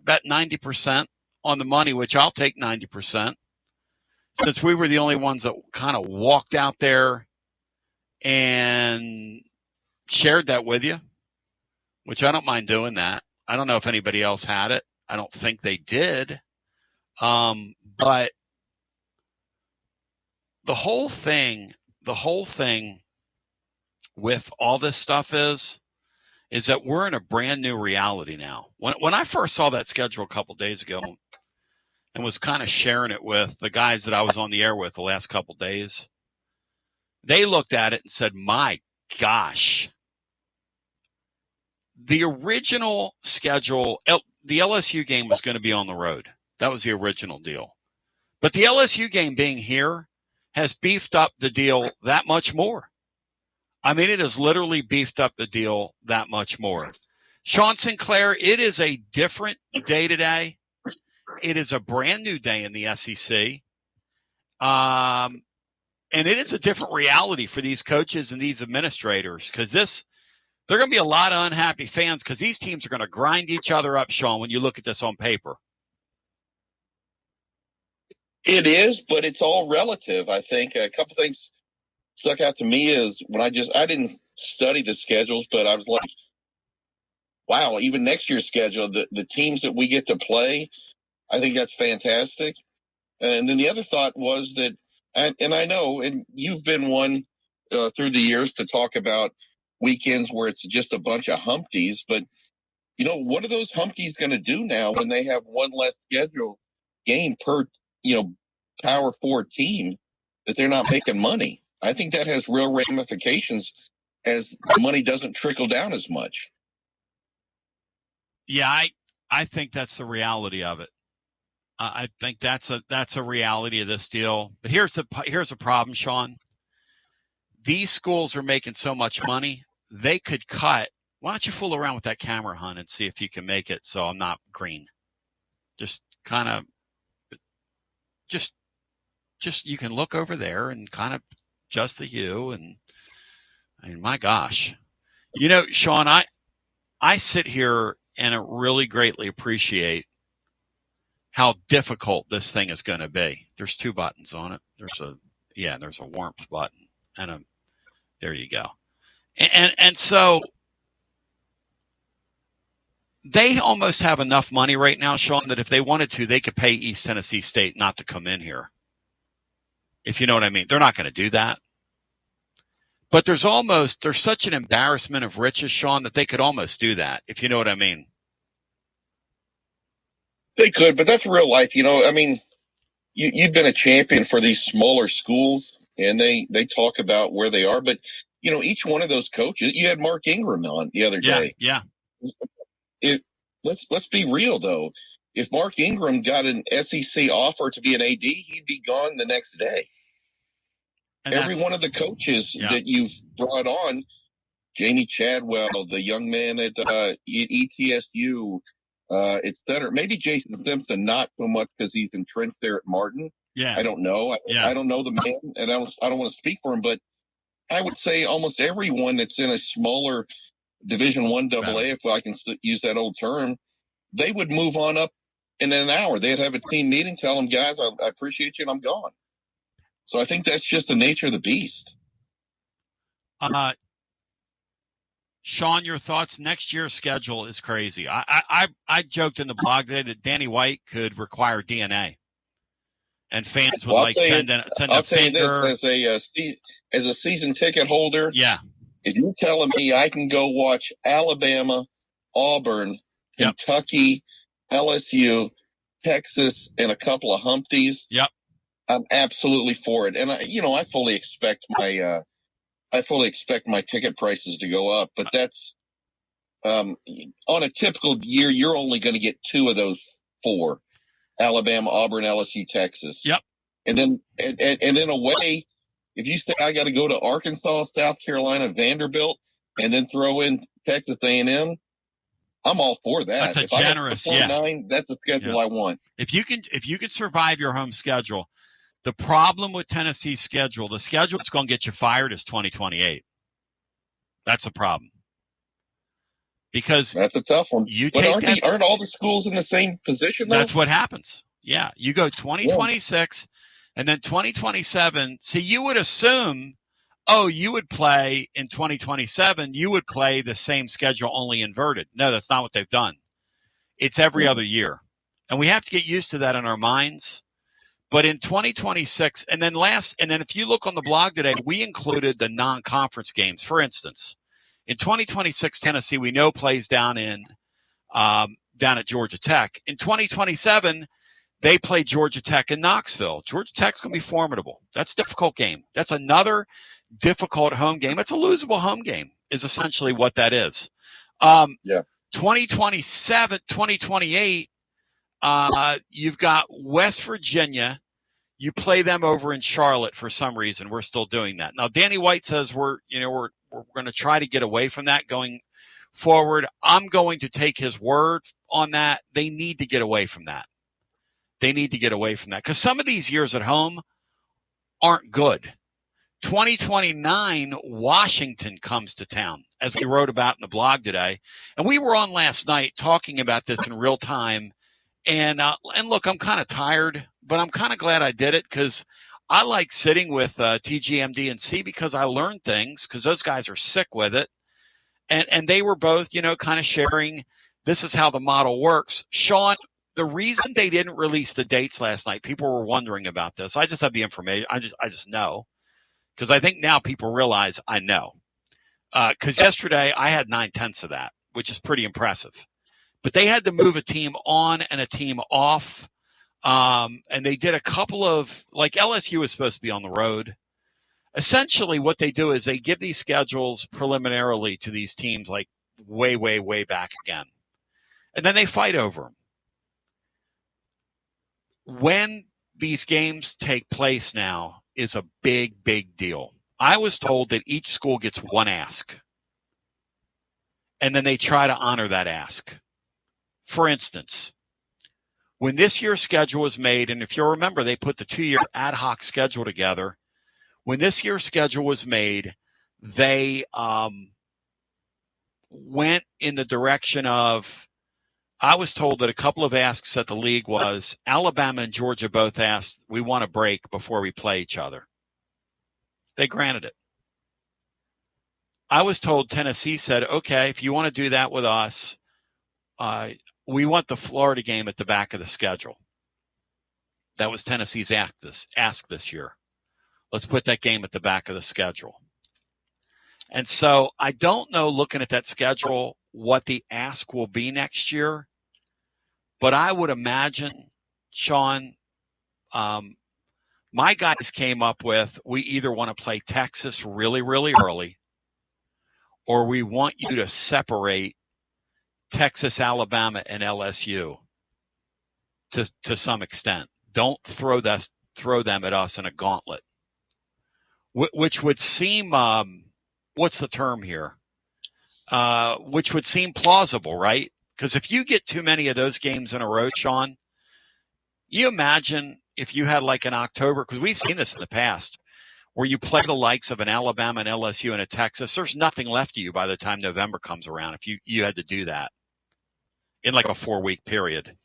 bet 90% on the money, which I'll take 90%, since we were the only ones that kind of walked out there and shared that with you, which I don't mind doing that. I don't know if anybody else had it. I don't think they did. But the whole thing with all this stuff is that we're in a brand new reality now. When I first saw that schedule a couple days ago and was kind of sharing it with the guys that I was on the air with the last couple days, they looked at it and said, my gosh, the original schedule, the LSU game was going to be on the road. That was the original deal. But the LSU game being here has beefed up the deal that much more. I mean, it has literally beefed up the deal that much more. Sean Sinclair, it is a different day today. It is a brand new day in the SEC. And it is a different reality for these coaches and these administrators, because there are going to be a lot of unhappy fans because these teams are going to grind each other up, Sean, when you look at this on paper. It is, but it's all relative. I think a couple things stuck out to me is when I didn't study the schedules, but I was like, wow, even next year's schedule, the teams that we get to play, I think that's fantastic. And then the other thought was that, and I know, and you've been one through the years to talk about weekends where it's just a bunch of Humpties, but what are those Humpties going to do now when they have one less scheduled game per, Power 4 team, that they're not making money? I think that has real ramifications as the money doesn't trickle down as much. Yeah, I think that's the reality of it. I think that's a reality of this deal. But here's the problem, Sean. These schools are making so much money, they could cut. Why don't you fool around with that camera, hun, and see if you can make it so I'm not green? Just kind of, just you can look over there and kind of adjust the hue. And I mean, my gosh, Sean, I sit here and really greatly appreciate how difficult this thing is going to be. There's 2 buttons on it. There's a warmth button and there you go. And so they almost have enough money right now, Sean, that if they wanted to, they could pay East Tennessee State not to come in here. If you know what I mean. They're not going to do that. But there's such an embarrassment of riches, Sean, that they could almost do that, if you know what I mean. They could, but that's real life. I mean, you've been a champion for these smaller schools, and they talk about where they are. But, each one of those coaches, you had Mark Ingram on the other day. Yeah. Let's be real, though. If Mark Ingram got an SEC offer to be an AD, he'd be gone the next day. And every one of the coaches that you've brought on, Jamie Chadwell, the young man at ETSU, etc. Maybe Jason Simpson, not so much because he's entrenched there at Martin. Yeah, I don't know. I don't know the man, and I don't want to speak for him, but I would say almost everyone that's in a smaller Division I AA, if I can use that old term, they would move on up in an hour. They'd have a team meeting, tell them, guys, I appreciate you, and I'm gone. So I think that's just the nature of the beast. Sean, your thoughts? Next year's schedule is crazy. I joked in the blog today that Danny White could require DNA, and fans would send a I'll finger. Tell you this, as a season ticket holder, yeah. If you're telling me I can go watch Alabama, Auburn, Kentucky, LSU, Texas, and a couple of Humpties, I'm absolutely for it. And I fully expect my ticket prices to go up. But that's on a typical year, you're only going to get 2 of those 4: Alabama, Auburn, LSU, Texas. Yep. And then away. If you say I got to go to Arkansas, South Carolina, Vanderbilt, and then throw in Texas A&M, I'm all for that. That's generous. 9, that's the schedule I want. If you can survive your home schedule, the problem with Tennessee's schedule, the schedule that's going to get you fired is 2028. That's a problem. because that's a tough one. you but take aren't all the schools in the same position, though? That's what happens. Yeah. You go 2026 and then 2027. See, you would assume, you would play in 2027, you would play the same schedule, only inverted. No, that's not what they've done. It's every other year. And we have to get used to that in our minds. But in 2026, and then if you look on the blog today, we included the non-conference games. For instance, in 2026, Tennessee, we know plays down at Georgia Tech. In 2027, they play Georgia Tech in Knoxville. Georgia Tech's going to be formidable. That's a difficult game. That's another difficult home game. It's a losable home game is essentially what that is. 2027, 2028, you've got West Virginia. You play them over in Charlotte for some reason. We're still doing that. Now, Danny White says we're going to try to get away from that going forward. I'm going to take his word on that. They need to get away from that. Because some of these years at home aren't good. 2029, Washington comes to town, as we wrote about in the blog today. And we were on last night talking about this in real time. And look, I'm kind of tired, but I'm kind of glad I did it because I like sitting with TGMD and C because I learned things because those guys are sick with it. And they were both, kind of sharing, this is how the model works. Sean, the reason they didn't release the dates last night, people were wondering about this. I just have the information. I just know because I think now people realize I know. Because yesterday I had 9/10 of that, which is pretty impressive. But they had to move a team on and a team off. And they did a couple of, like LSU was supposed to be on the road. Essentially what they do is they give these schedules preliminarily to these teams like way, way, way back again. And then they fight over them. When these games take place now is a big, big deal. I was told that each school gets one ask. And then they try to honor that ask. For instance, when this year's schedule was made, and if you'll remember, they put the 2-year ad hoc schedule together. When this year's schedule was made, they went in the direction of, I was told that a couple of asks at the league was, Alabama and Georgia both asked, we want a break before we play each other. They granted it. I was told Tennessee said, okay, if you want to do that with us, we want the Florida game at the back of the schedule. That was Tennessee's ask this year. Let's put that game at the back of the schedule. And so I don't know, looking at that schedule, what the ask will be next year. But I would imagine, Sean, my guys came up with, we either want to play Texas really, really early, or we want you to separate Texas, Alabama, and LSU to some extent. Don't throw them at us in a gauntlet, which would seem, what's the term here? Which would seem plausible, right? Because if you get too many of those games in a row, Sean, you imagine if you had like an October, because we've seen this in the past, where you play the likes of an Alabama and LSU and a Texas, there's nothing left of you by the time November comes around if you had to do that in like a 4-week period.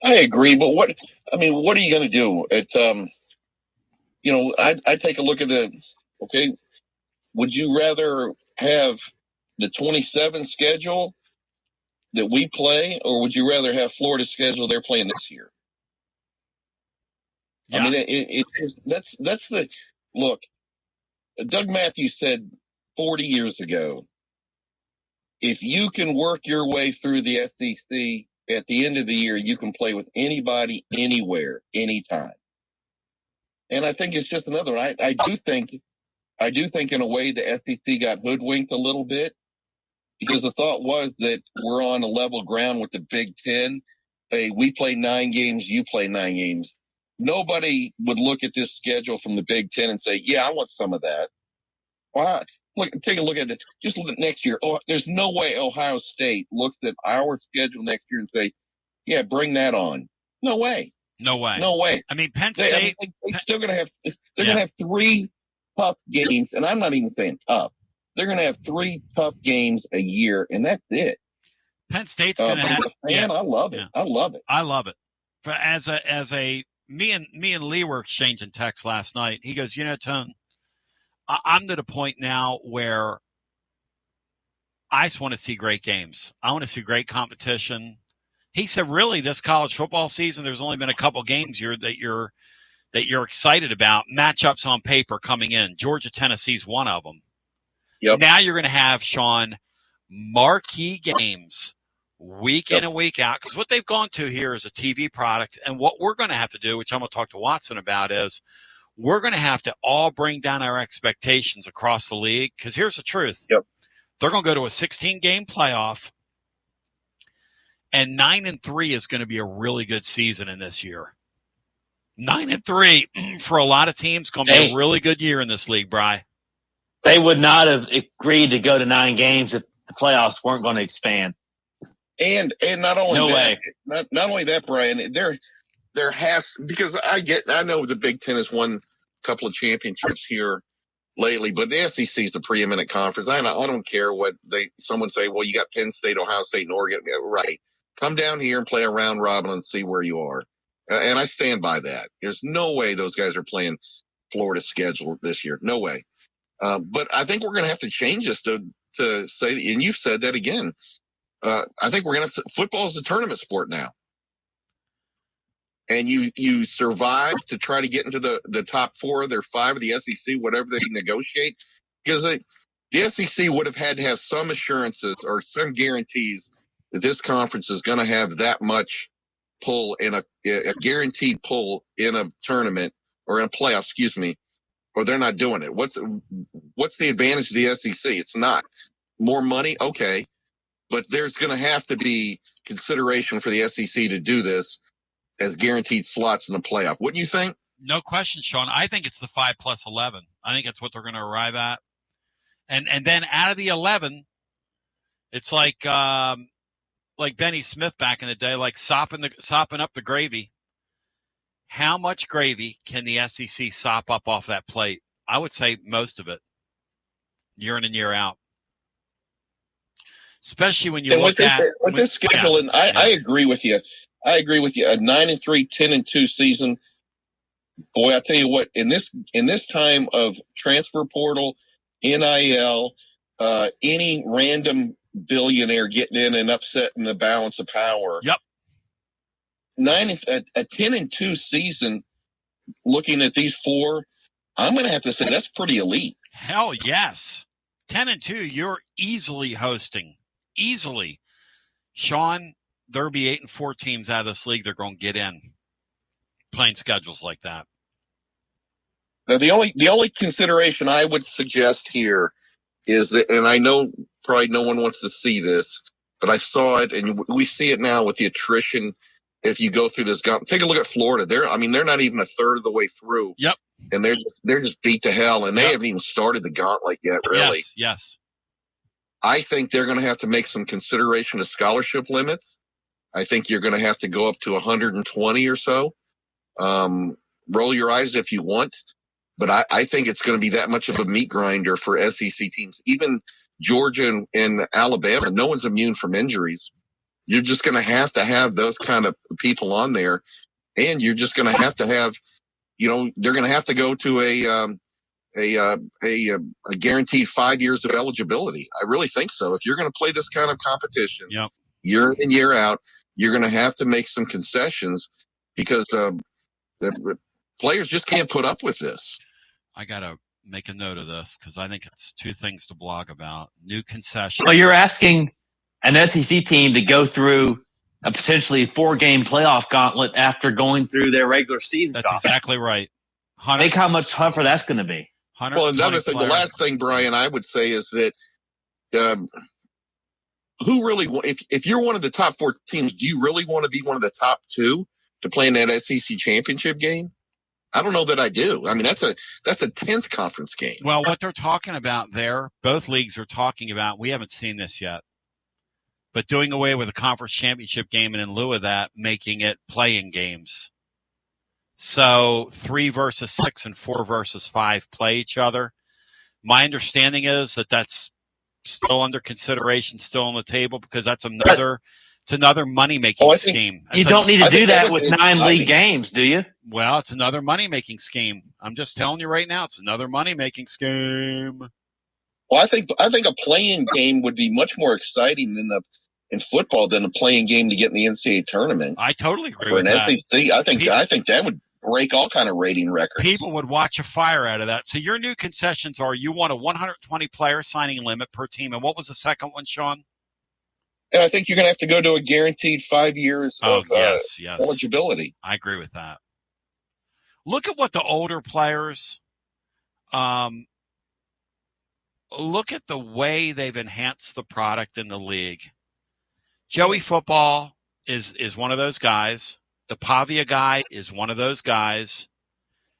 I agree, but what are you going to do? It's I take a look at okay, would you rather have the 27 schedule that we play, or would you rather have Florida's schedule they're playing this year? Yeah. I mean, that's the look. Doug Matthews said 40 years ago, if you can work your way through the SEC at the end of the year, you can play with anybody, anywhere, anytime. And I think it's just another. I do think in a way the SEC got hoodwinked a little bit, because the thought was that we're on a level ground with the Big Ten. Hey, we play 9 games, you play 9 games. Nobody would look at this schedule from the Big Ten and say, yeah, I want some of that. Why? Take a look at it. Just look at next year. Oh, there's no way Ohio State looks at our schedule next year and say, yeah, bring that on. No way. No way. No way. I mean, Penn State. They're still going to have 3 tough games, and I'm not even saying tough. they're going to have 3 tough games a year, and that's it. Penn State's going to have. Man, I love it. Yeah. I love it. I love it. Me and Lee were exchanging texts last night. He goes, Tone, I'm to the point now where I just want to see great games. I want to see great competition. He said, really, this college football season, there's only been a couple games here that you're excited about. Matchups on paper coming in. Georgia, Tennessee's one of them. Yep. Now you're going to have, Sean, marquee games week in and week out, because what they've gone to here is a TV product. And what we're going to have to do, which I'm going to talk to Watson about, is we're going to have to all bring down our expectations across the league, because here's the truth. Yep. They're going to go to a 16-game playoff, and 9-3 is going to be a really good season in this year. 9-3 for a lot of teams going to be a really good year in this league, Bri. They would not have agreed to go to 9 games if the playoffs weren't going to expand. And not only not only that, Brian, there has, because I know the Big Ten has won a couple of championships here lately, but the SEC is the preeminent conference. I don't care what someone say. Well, you got Penn State, Ohio State, and Oregon. Right? Come down here and play a round robin and see where you are. And I stand by that. There's no way those guys are playing Florida's schedule this year. No way. But I think we're going to have to change this to say, and you've said that again. I think we're going to. Football is a tournament sport now, and you survive to try to get into the top 4 of their 5 of the SEC, whatever they negotiate, because the SEC would have had to have some assurances or some guarantees that this conference is going to have that much pull in a guaranteed pull in a tournament or in a playoff, excuse me, or they're not doing it. What's the advantage of the SEC? It's not more money, okay. But there's going to have to be consideration for the SEC to do this as guaranteed slots in the playoff. Wouldn't you think? No question, Sean. I think it's the 5 plus 11. I think that's what they're going to arrive at. And then out of the 11, it's like Benny Smith back in the day, like sopping up the gravy. How much gravy can the SEC sop up off that plate? I would say most of it, year in and year out. Especially when you look at this schedule, and I agree with you. I agree with you. A 9-3, 10-2 season. Boy, I tell you what. In this time of transfer portal, NIL, any random billionaire getting in and upsetting the balance of power. Yep. A 10-2 season. Looking at these 4, I'm going to have to say that's pretty elite. Hell yes, 10-2. You're easily hosting. Easily. Sean, there'll be 8-4 teams out of this league. They're going to get in playing schedules like that. Now, the only consideration I would suggest here is that, and I know probably no one wants to see this, but I saw it, and we see it now with the attrition. If you go through this, take a look at Florida. They're not even a third of the way through. Yep. And they're just beat to hell, and they haven't even started the gauntlet yet, really. Yes. I think they're going to have to make some consideration of scholarship limits. I think you're going to have to go up to 120 or so. Roll your eyes if you want, but I think it's going to be that much of a meat grinder for SEC teams. Even Georgia and Alabama, no one's immune from injuries. You're just going to have those kind of people on there, and you're just going to have, they're going to have to go to a guaranteed 5 years of eligibility. I really think so. If you're going to play this kind of competition year in and year out, you're going to have to make some concessions because the players just can't put up with this. I got to make a note of this because I think it's 2 things to blog about. New concessions. Well, you're asking an SEC team to go through a potentially 4-game playoff gauntlet after going through their regular season. That's exactly right. Think how much tougher that's going to be. Well, another thing, the last thing, Brian, I would say is that who really, if you're one of the top 4 teams, do you really want to be one of the top 2 to play in that SEC championship game? I don't know that I do. I mean, that's a 10th conference game. Well, what they're talking about there, both leagues are talking about, we haven't seen this yet, but doing away with a conference championship game and in lieu of that, making it playing games. So 3 versus 6 and 4 versus 5 play each other. My understanding is that that's still under consideration, still on the table, because that's another money-making scheme. You don't need to do that with 9 league exciting. games, do you? Well, it's another money-making scheme. I'm just telling you right now, it's another money-making scheme. Well, I think a playing game would be much more exciting in football than a playing game to get in the NCAA tournament. I totally agree For with an that. SEC, I think that would break all kind of rating records. People would watch a fire out of that. So your new concessions are you want a 120 player signing limit per team, and what was the second one, Sean? And I think you're going to have to go to a guaranteed 5 years of yes. eligibility. I agree with that. Look at what the older players, look at the way they've enhanced the product in the league. Joey Football is one of those guys. The Pavia guy is one of those guys.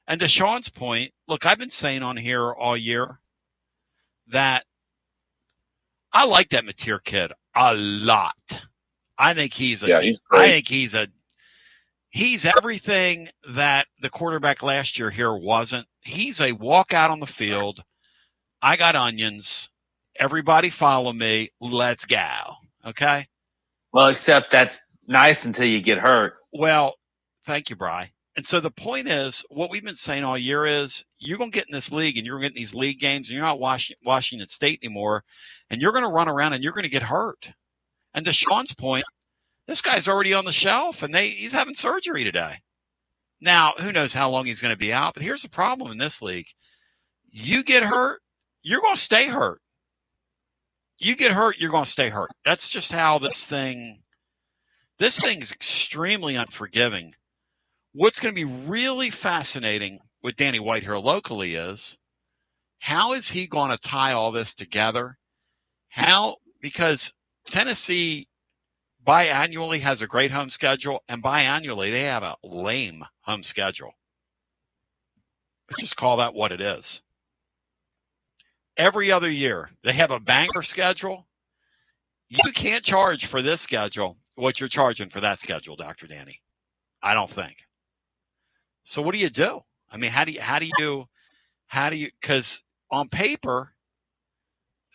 And to Sean's point, look, I've been saying on here all year that I like that Mateer kid a lot. I think he's he's great. He's everything that the quarterback last year here wasn't. He's a walk out on the field. I got onions. Everybody follow me. Let's go. Okay? Well, except that's nice until you get hurt. Well, thank you, Bri. And so the point is, what we've been saying all year is you're going to get in this league and you're going to get in these league games and you're not Washington State anymore, and you're going to run around and you're going to get hurt. And to Sean's point, this guy's already on the shelf and he's having surgery today. Now, who knows how long he's going to be out, but here's the problem in this league. You get hurt, you're going to stay hurt. You get hurt, you're going to stay hurt. That's just how this thing is extremely unforgiving. What's going to be really fascinating with Danny White here locally is how is he going to tie all this together? Because Tennessee biannually has a great home schedule, and biannually they have a lame home schedule. Let's just call that what it is. Every other year, they have a banger schedule. You can't charge for this schedule what you're charging for that schedule, Dr. Danny. I don't think. So what do you do? I mean, how do you, because on paper,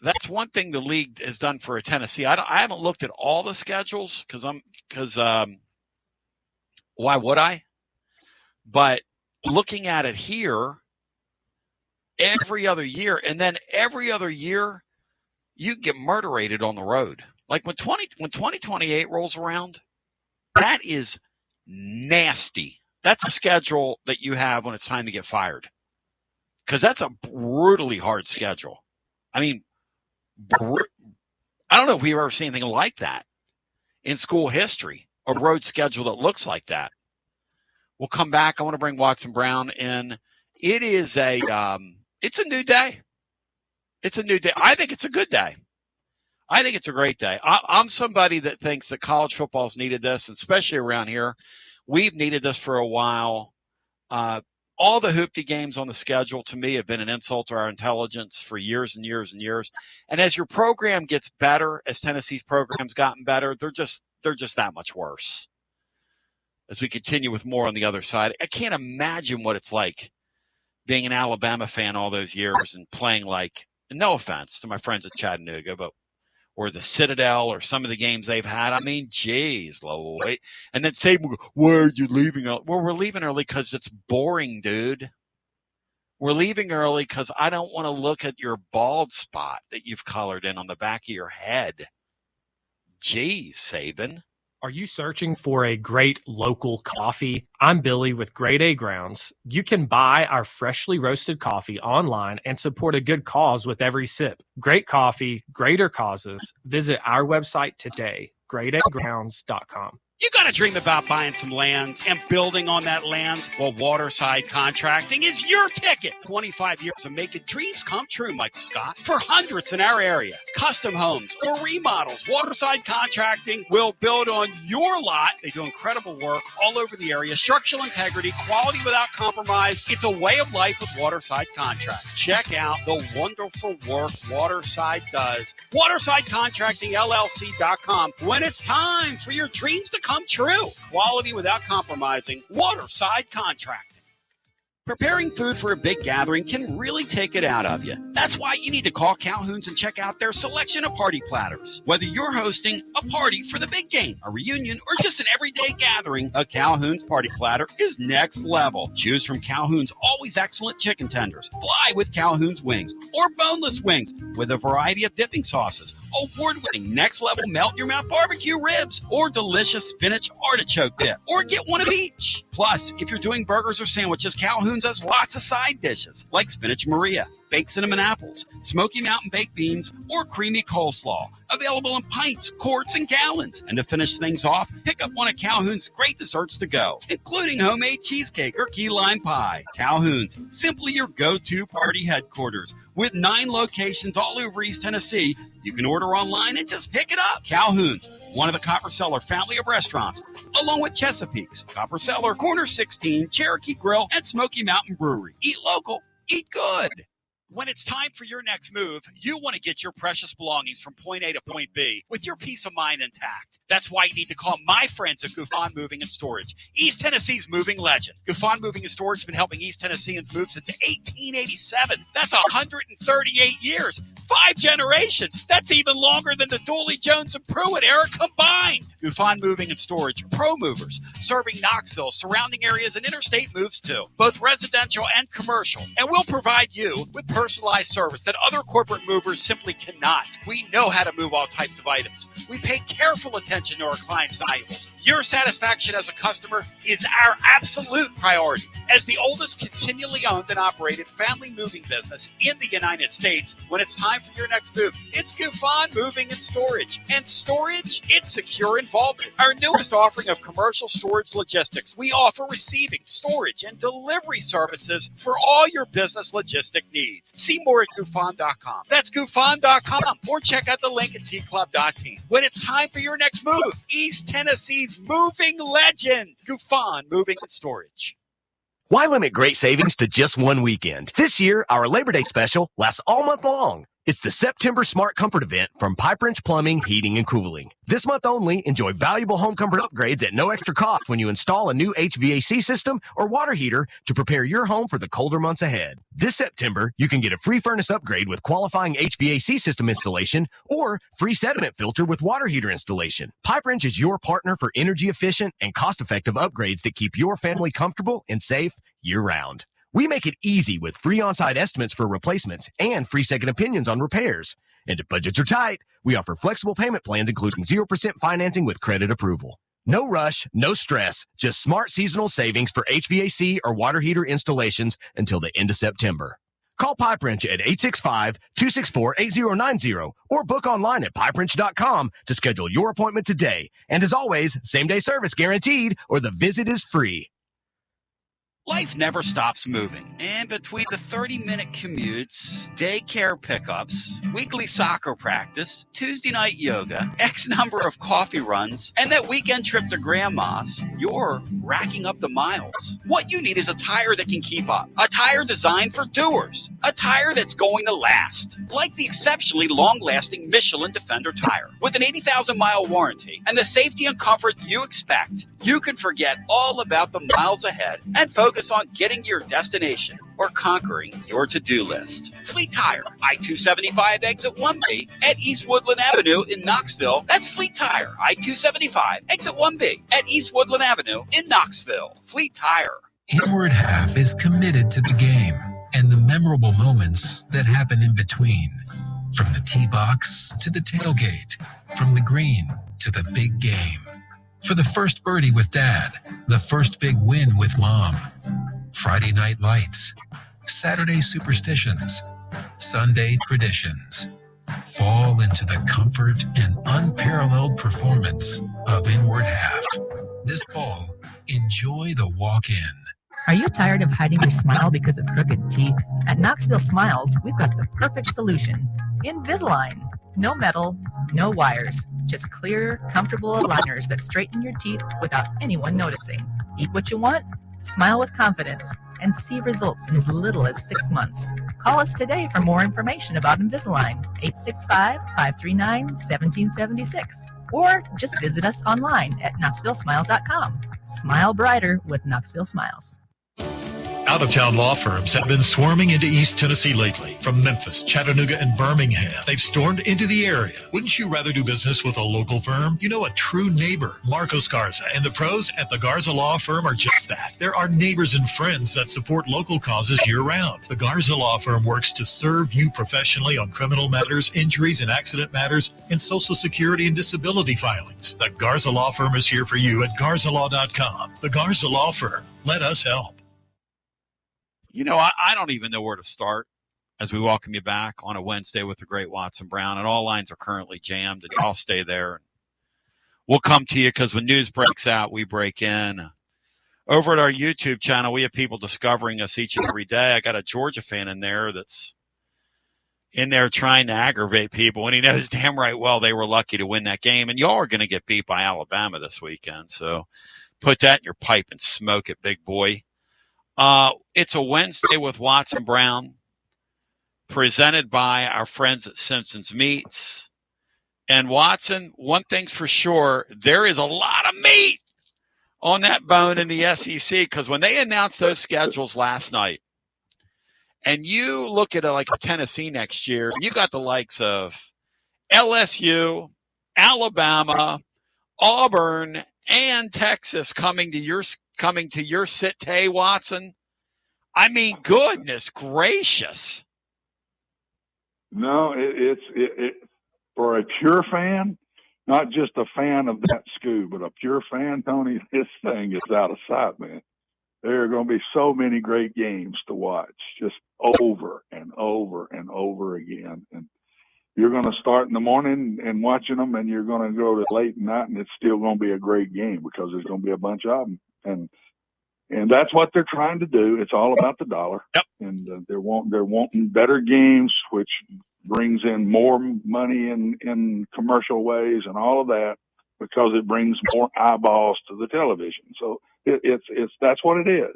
that's one thing the league has done for Tennessee. I haven't looked at all the schedules because why would I? But looking at it here, every other year, and then every other year, you get murderated on the road. Like when 2028 rolls around, that is nasty. That's a schedule that you have when it's time to get fired, because that's a brutally hard schedule. I mean, I don't know if we've ever seen anything like that in school history, a road schedule that looks like that. We'll come back. I want to bring Watson Brown in. It is it's a new day. It's a new day. I think it's a good day. I think it's a great day. I'm somebody that thinks that college football's needed this, and especially around here. We've needed this for a while. All the hoopty games on the schedule, to me, have been an insult to our intelligence for years and years and years. And as your program gets better, as Tennessee's program's gotten better, they're just that much worse. As we continue with more on the other side, I can't imagine what it's like being an Alabama fan all those years and playing like, no offense to my friends at Chattanooga, or the Citadel, or some of the games they've had. I mean, geez, Lloyd. And then say, where are you leaving? Well, we're leaving early because it's boring, dude. We're leaving early because I don't want to look at your bald spot that you've colored in on the back of your head. Geez, Saban. Are you searching for a great local coffee? I'm Billy with Grade A Grounds. You can buy our freshly roasted coffee online and support a good cause with every sip. Great coffee, greater causes. Visit our website today, gradeagrounds.com. You got to dream about buying some land and building on that land. Well, Waterside Contracting is your ticket. 25 years of making dreams come true, Michael Scott. For hundreds in our area, custom homes or remodels, Waterside Contracting will build on your lot. They do incredible work all over the area. Structural integrity, quality without compromise. It's a way of life with Waterside Contract. Check out the wonderful work Waterside does. WatersideContractingLLC.com. When it's time for your dreams to come true. Quality without compromising. Waterside Contracting. Preparing food for a big gathering can really take it out of you. That's why you need to call Calhoun's and check out their selection of party platters. Whether you're hosting a party for the big game, a reunion, or just an everyday gathering, a Calhoun's party platter is next level. Choose from Calhoun's always excellent chicken tenders, fly with Calhoun's wings, or boneless wings with a variety of dipping sauces, award-winning next-level melt-in-your-mouth barbecue ribs, or delicious spinach artichoke dip, or get one of each. Plus, if you're doing burgers or sandwiches, Calhoun's has lots of side dishes like spinach Maria, baked cinnamon apples, Smoky Mountain baked beans, or creamy coleslaw, available in pints, quarts, and gallons. And to finish things off, pick up one of Calhoun's great desserts to go, including homemade cheesecake or key lime pie. Calhoun's, simply your go-to party headquarters. With 9 locations all over East Tennessee, you can order online and just pick it up. Calhoun's, one of the Copper Cellar family of restaurants, along with Chesapeake's, Copper Cellar, Corner 16, Cherokee Grill, and Smoky Mountain Brewery. Eat local, eat good. When it's time for your next move, you want to get your precious belongings from point A to point B with your peace of mind intact. That's why you need to call my friends at Gouffon Moving and Storage, East Tennessee's moving legend. Gouffon Moving and Storage has been helping East Tennesseans move since 1887. That's 138 years. 5 generations. That's even longer than the Dooley, Jones, and Pruitt era combined. Gouffon Moving and Storage are pro movers, serving Knoxville, surrounding areas, and interstate moves too, both residential and commercial. And we'll provide you with personalized service that other corporate movers simply cannot. We know how to move all types of items. We pay careful attention to our clients' valuables. Your satisfaction as a customer is our absolute priority. As the oldest continually owned and operated family moving business in the United States, when it's time for your next move, it's Gouffon Moving and Storage. And storage, it's secure and vaulted. Our newest offering of commercial storage logistics, we offer receiving, storage, and delivery services for all your business logistic needs. See more at Gouffon.com. That's Gouffon.com. Or check out the link at tclub.team. When it's time for your next move, East Tennessee's moving legend, Gouffon Moving and Storage. Why limit great savings to just one weekend? This year, our Labor Day special lasts all month long. It's the September Smart Comfort event from Pipe Wrench Plumbing, Heating, and Cooling. This month only, enjoy valuable home comfort upgrades at no extra cost when you install a new HVAC system or water heater to prepare your home for the colder months ahead. This September, you can get a free furnace upgrade with qualifying HVAC system installation or free sediment filter with water heater installation. Pipe Wrench is your partner for energy-efficient and cost-effective upgrades that keep your family comfortable and safe year-round. We make it easy with free on-site estimates for replacements and free second opinions on repairs. And if budgets are tight, we offer flexible payment plans including 0% financing with credit approval. No rush, no stress, just smart seasonal savings for HVAC or water heater installations until the end of September. Call Pipe Wrench at 865-264-8090 or book online at pipewrench.com to schedule your appointment today. And as always, same-day service guaranteed or the visit is free. Life never stops moving, and between the 30-minute commutes, daycare pickups, weekly soccer practice, Tuesday night yoga, X number of coffee runs, and that weekend trip to Grandma's, you're racking up the miles. What you need is a tire that can keep up, a tire designed for doers, a tire that's going to last, like the exceptionally long-lasting Michelin Defender tire. With an 80,000-mile warranty and the safety and comfort you expect, you can forget all about the miles ahead and focus on getting your destination or conquering your to-do list. Fleet Tire, I-275 exit 1B at East Woodland Avenue in Knoxville. That's Fleet Tire, I-275 exit 1B at East Woodland Avenue in Knoxville. Fleet Tire. Inward Half is committed to the game and the memorable moments that happen in between. From the tee box to the tailgate, from the green to the big game. For the first birdie with Dad, the first big win with Mom. Friday night lights, Saturday superstitions, Sunday traditions. Fall into the comfort and unparalleled performance of Inward Half. This fall, enjoy the walk-in. Are you tired of hiding your smile because of crooked teeth? At Knoxville Smiles, we've got the perfect solution. Invisalign. No metal, no wires, just clear, comfortable aligners that straighten your teeth without anyone noticing. Eat what you want, smile with confidence, and see results in as little as 6 months. Call us today for more information about Invisalign, 865-539-1776. Or just visit us online at knoxvillesmiles.com. Smile brighter with Knoxville Smiles. Out-of-town law firms have been swarming into East Tennessee lately. From Memphis, Chattanooga, and Birmingham, they've stormed into the area. Wouldn't you rather do business with a local firm? You know, a true neighbor. Marcos Garza and the pros at the Garza Law Firm are just that. There are neighbors and friends that support local causes year-round. The Garza Law Firm works to serve you professionally on criminal matters, injuries and accident matters, and Social Security and disability filings. The Garza Law Firm is here for you at garzalaw.com. The Garza Law Firm. Let us help. You know, I don't even know where to start as we welcome you back on a Wednesday with the great Watson Brown. And all lines are currently jammed, and y'all stay there. We'll come to you because when news breaks out, we break in. Over at our YouTube channel, we have people discovering us each and every day. I got a Georgia fan in there that's in there trying to aggravate people, and he knows damn right well they were lucky to win that game. And y'all are going to get beat by Alabama this weekend. So put that in your pipe and smoke it, big boy. It's a Wednesday with Watson Brown, presented by our friends at Simpson's Meats. And Watson, one thing's for sure, there is a lot of meat on that bone in the SEC, because when they announced those schedules last night, and you look at it like a Tennessee next year, you got the likes of LSU, Alabama, Auburn, and Texas coming to your sit, Watson. I mean, goodness gracious. No, it's for a pure fan, not just a fan of that school, but a pure fan, Tony, this thing is out of sight, man. There are going to be so many great games to watch, just over and over and over again. And you're going to start in the morning and watching them, and you're going to go to late at night, and it's still going to be a great game because there's going to be a bunch of them. And that's what they're trying to do. It's all about the dollar. Yep. And they're wanting better games, which brings in more money in commercial ways and all of that, because it brings more eyeballs to the television. So it's that's what it is.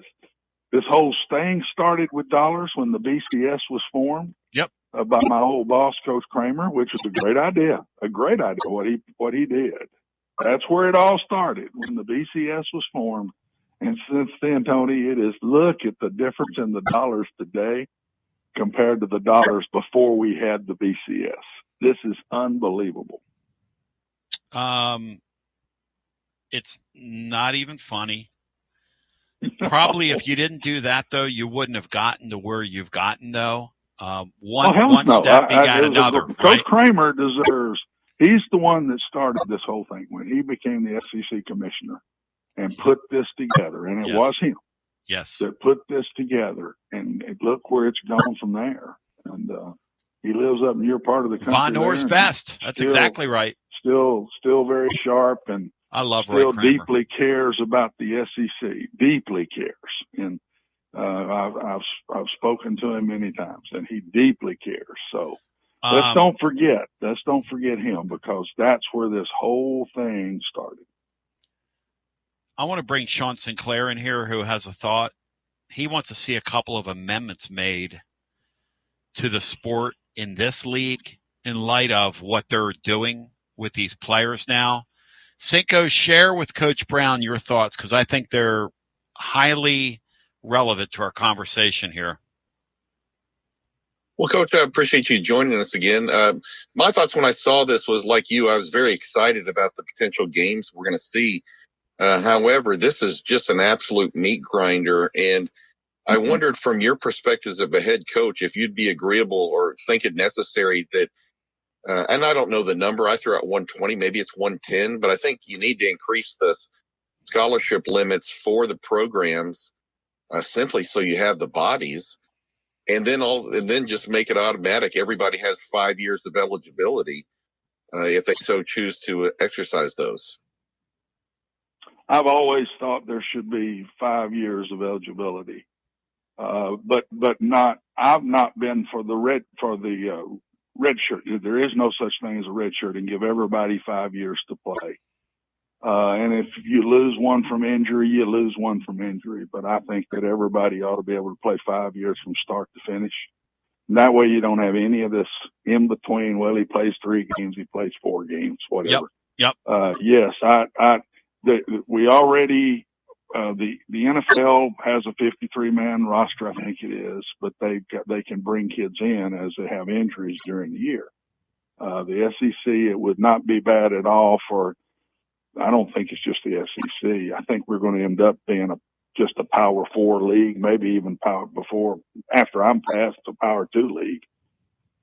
This whole thing started with dollars when the BCS was formed. Yep. By my old boss, Coach Kramer, which was a great idea. What he did. That's where it all started, when the BCS was formed. And since then, Tony, it is, look at the difference in the dollars today compared to the dollars before we had the BCS. This is unbelievable. It's not even funny. Probably if you didn't do that, though, you wouldn't have gotten to where you've gotten, though. One step, you got another. Coach Kramer deserves, he's the one that started this whole thing when he became the SEC commissioner and put this together. And it was him that put this together. And look where it's gone from there. And he lives up in your part of the country. Von Orr's best. That's exactly right. Still very sharp, and I love still deeply cares about the SEC. Deeply cares. And I've spoken to him many times, and he deeply cares. So let's don't forget him, because that's where this whole thing started. I want to bring Sean Sinclair in here, who has a thought. He wants to see a couple of amendments made to the sport in this league in light of what they're doing with these players now. Cinco, share with Coach Brown your thoughts, because I think they're highly relevant to our conversation here. Well, Coach, I appreciate you joining us again. My thoughts when I saw this was like you. I was very excited about the potential games we're going to see. However, this is just an absolute meat grinder. And I wondered, from your perspective as a head coach, if you'd be agreeable or think it necessary that, and I don't know the number, I threw out 120, maybe it's 110, but I think you need to increase the scholarship limits for the programs simply so you have the bodies, and then just make it automatic. Everybody has 5 years of eligibility if they so choose to exercise those. I've always thought there should be 5 years of eligibility, but not. I've not been for the red shirt. There is no such thing as a red shirt, and give everybody 5 years to play. And if you lose one from injury, you lose one from injury. But I think that everybody ought to be able to play 5 years from start to finish. And that way, you don't have any of this in between. Well, he plays 3 games, he plays 4 games, whatever. Yep. Yes, we already the NFL has a 53-man roster, I think it is, but they can bring kids in as they have injuries during the year. The SEC, it would not be bad at all for. I don't think it's just the SEC. I think we're going to end up being just a Power 4 league, maybe even after I'm past the Power 2 league.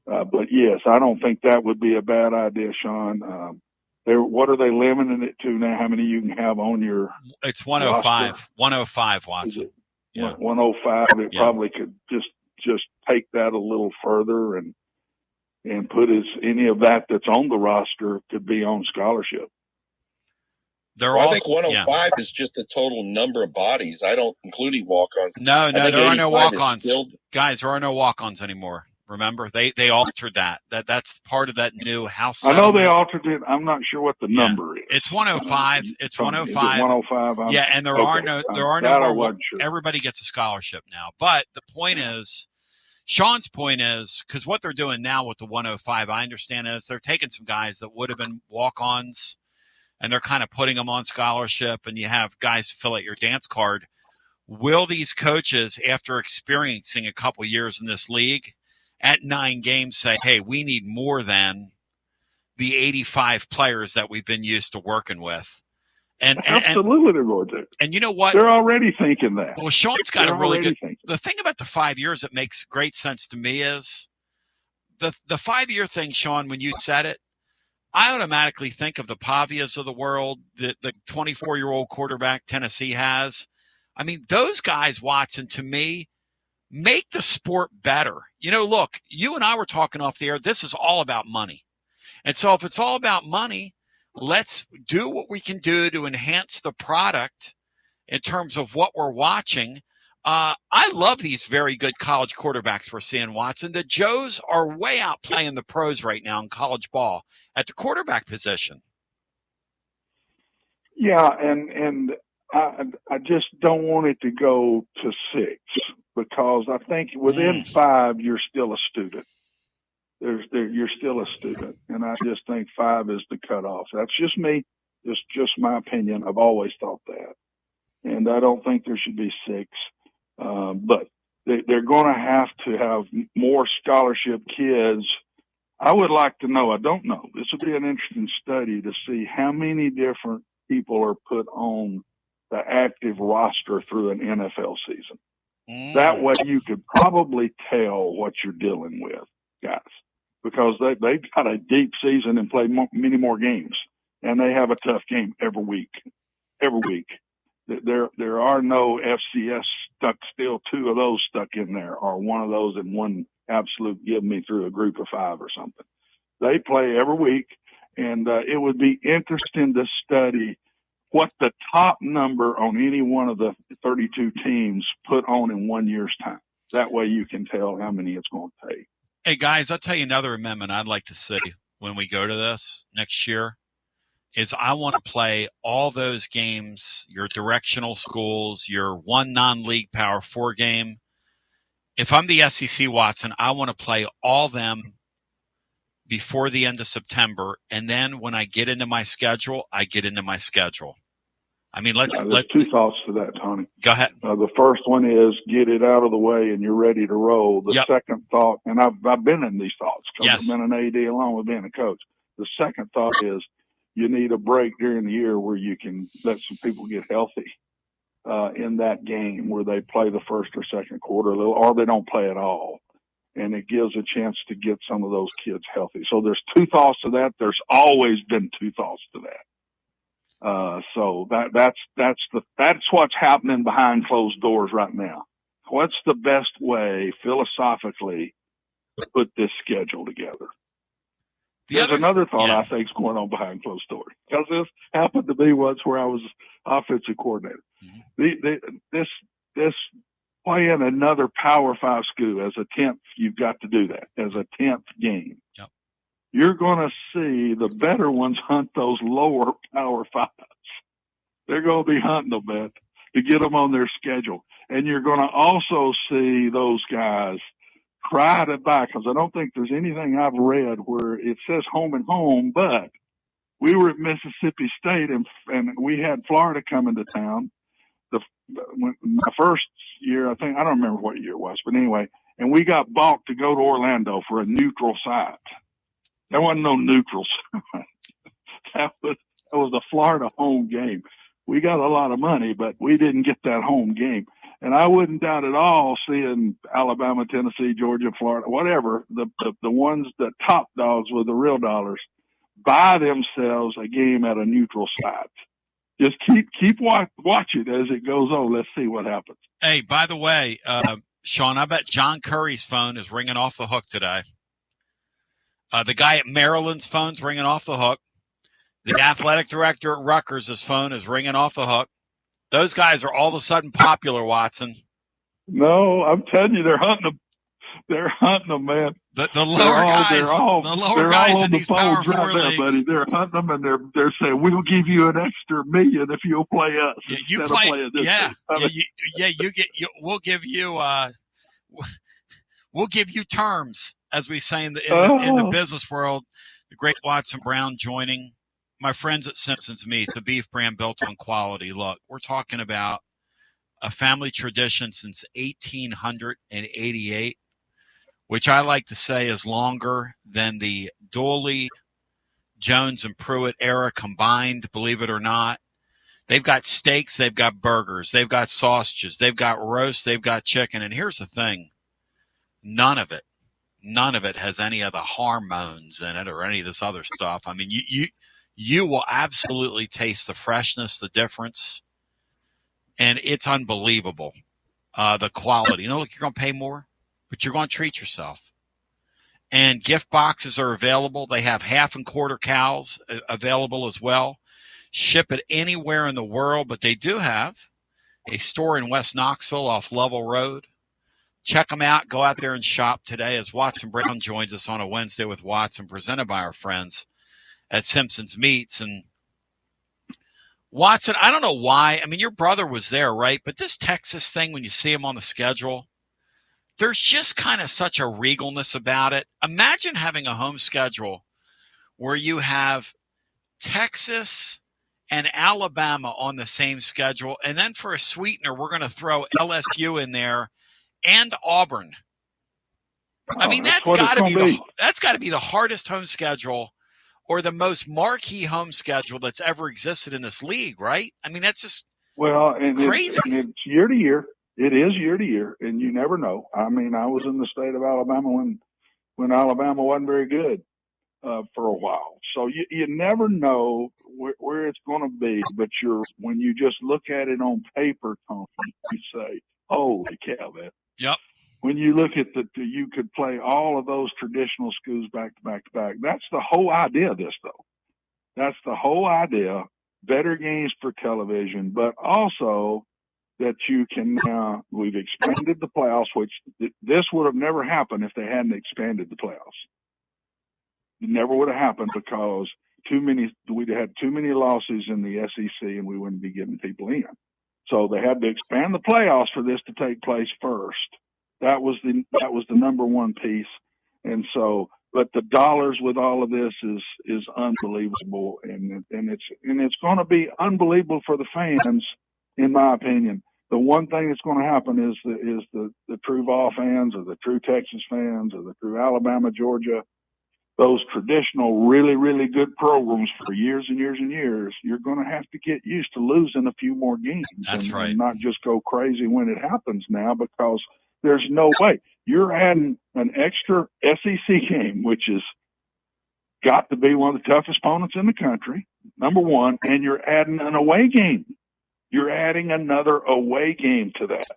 But yes, I don't think that would be a bad idea, Sean. What are they limiting it to now? How many you can have on your? It's 105. roster? 105, Watson. Yeah. 105. It probably could just take that a little further and put any of that's on the roster could be on scholarship. I think 105 is just the total number of bodies. I don't including walk-ons. No, there are no walk-ons. Guys, there are no walk-ons anymore. Remember, they altered that. That's part of that new house settlement. I know they altered it. I'm not sure what the number is. It's 105. It's 105. 105. Yeah, and there are no more. Sure. Everybody gets a scholarship now. But the point is, Sean's point is, because what they're doing now with the 105, I understand, is they're taking some guys that would have been walk-ons, and they're kind of putting them on scholarship, and you have guys fill out your dance card. Will these coaches, after experiencing a couple years in this league, at 9 games say, hey, we need more than the 85 players that we've been used to working with? Absolutely, they're going to. And you know what? They're already thinking that. Well, Sean's got a really good – the thing about the 5 years that makes great sense to me is the 5-year thing, Sean, when you said it, I automatically think of the Pavias of the world, the 24-year-old quarterback Tennessee has. I mean, those guys, Watson, to me, make the sport better. You know, look, you and I were talking off the air. This is all about money. And so if it's all about money, let's do what we can do to enhance the product in terms of what we're watching. I love these very good college quarterbacks we're seeing, Watson. The Joes are way out playing the pros right now in college ball at the quarterback position. Yeah, and I just don't want it to go to 6 because I think within 5 you're still a student. You're still a student, and I just think 5 is the cutoff. That's just me. It's just my opinion. I've always thought that, and I don't think there should be 6. But they're going to have more scholarship kids. I would like to know. I don't know. This would be an interesting study to see how many different people are put on the active roster through an NFL season. That way you could probably tell what you're dealing with, guys, because they've got a deep season and play many more games, and they have a tough game every week. Every week. There are no FCS still 2 of those stuck in there, or one of those and one absolute give me through a group of 5 or something. They play every week, and it would be interesting to study what the top number on any one of the 32 teams put on in 1 year's time. That way you can tell how many it's going to take. Hey, guys, I'll tell you another amendment I'd like to see when we go to this next year is I want to play all those games, your directional schools, your one non-league Power 4 game. If I'm the SEC, Watson, I want to play all them before the end of September, and then when I get into my schedule, I get into my schedule. I mean, there's 2 thoughts to that, Tony. Go ahead. The first one is get it out of the way and you're ready to roll. The second thought, and I've been in these thoughts because I've been an AD along with being a coach. The second thought is you need a break during the year where you can let some people get healthy in that game where they play the first or second quarter, or they don't play at all. And it gives a chance to get some of those kids healthy. So there's 2 thoughts to that. There's always been 2 thoughts to that. So that's what's happening behind closed doors right now. What's the best way philosophically to put this schedule together? There's another thought I think is going on behind closed doors because this happened to be once where I was offensive coordinator. This playing another Power 5 school as a 10th, you've got to do that as a 10th game. Yep. You're going to see the better ones hunt those lower Power 5s. They're going to be hunting a bit to get them on their schedule. And you're going to also see those guys try to buy, because I don't think there's anything I've read where it says home and home, but we were at Mississippi State and we had Florida come into town. my first year, I don't remember what year it was, but anyway, and we got balked to go to Orlando for a neutral site. There wasn't no neutrals. that was a Florida home game. We got a lot of money, but we didn't get that home game. And I wouldn't doubt at all seeing Alabama, Tennessee, Georgia, Florida, whatever, the ones that top dogs with the real dollars buy themselves a game at a neutral site. Just keep watching as it goes on. Let's see what happens. Hey, by the way, Sean, I bet John Curry's phone is ringing off the hook today. The guy at Maryland's phone's ringing off the hook. The athletic director at Rutgers' phone is ringing off the hook. Those guys are all of a sudden popular, Watson. No, I'm telling you, they're hunting them. They're hunting them, man. The lower guys in these Power 4 right leagues. There, buddy. They're hunting them, and they're saying, "We'll give you an extra $1 million if you'll play us." Yeah, you play. We'll give you terms, as we say in the business world. The great Watson Brown joining my friends at Simpson's Meat, the beef brand built on quality. Look, we're talking about a family tradition since 1888, which I like to say is longer than the Dooley, Jones, and Pruitt era combined, believe it or not. They've got steaks, they've got burgers, they've got sausages, they've got roast, they've got chicken. And here's the thing, none of it has any of the hormones in it or any of this other stuff. I mean, you will absolutely taste the freshness, the difference, and it's unbelievable, the quality. Look, you're going to pay more, but you're going to treat yourself. And gift boxes are available. They have half and quarter cows available as well. Ship it anywhere in the world, but they do have a store in West Knoxville off Lovell Road. Check them out. Go out there and shop today as Watson Brown joins us on a Wednesday with Watson, presented by our friends at Simpson's Meats. And Watson, I don't know why. I mean, your brother was there, right? But this Texas thing, when you see him on the schedule, there's just kind of such a regalness about it. Imagine having a home schedule where you have Texas and Alabama on the same schedule. And then for a sweetener, we're going to throw LSU in there and Auburn. I mean, that's got to be the hardest home schedule or the most marquee home schedule that's ever existed in this league, right? I mean, that's just crazy. It's year to year. It is year to year, and you never know. I mean, I was in the state of Alabama when Alabama wasn't very good for a while. So you never know where it's going to be. But when you just look at it on paper, Tony, you say, "Holy cow, man!" Yep. When you look at you could play all of those traditional schools back to back to back. That's the whole idea of this, though. That's the whole idea. Better games for television, but also that you can now, we've expanded the playoffs, which this would have never happened if they hadn't expanded the playoffs. It never would have happened because we'd had too many losses in the SEC and we wouldn't be getting people in. So they had to expand the playoffs for this to take place first. That was the number one piece. And so, but the dollars with all of this is unbelievable. And it's going to be unbelievable for the fans, in my opinion. The one thing that's going to happen is the true Vol fans or the true Texas fans or the true Alabama, Georgia, those traditional, really, really good programs for years and years and years, you're going to have to get used to losing a few more games. That's right. And not just go crazy when it happens now, because there's no way. You're adding an extra SEC game, which is got to be one of the toughest opponents in the country, number one, and you're adding an away game. You're adding another away game to that.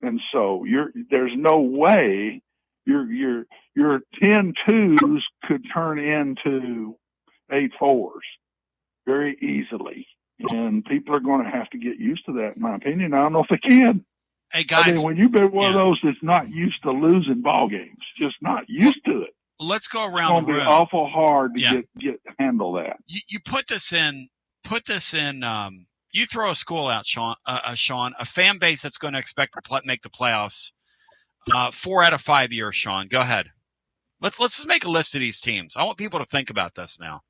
And so there's no way your 10-2s could turn into 8-4s very easily. And people are going to have to get used to that, in my opinion. I don't know if they can. Hey, guys. I mean, when you've been one of those that's not used to losing ball games, just not used to it. Let's go around the room. It's going to be awful hard to handle that. You put this in, you throw a school out, Sean, a fan base that's going to expect to make the playoffs 4 out of 5 years, Sean. Go ahead. Let's just make a list of these teams. I want people to think about this now.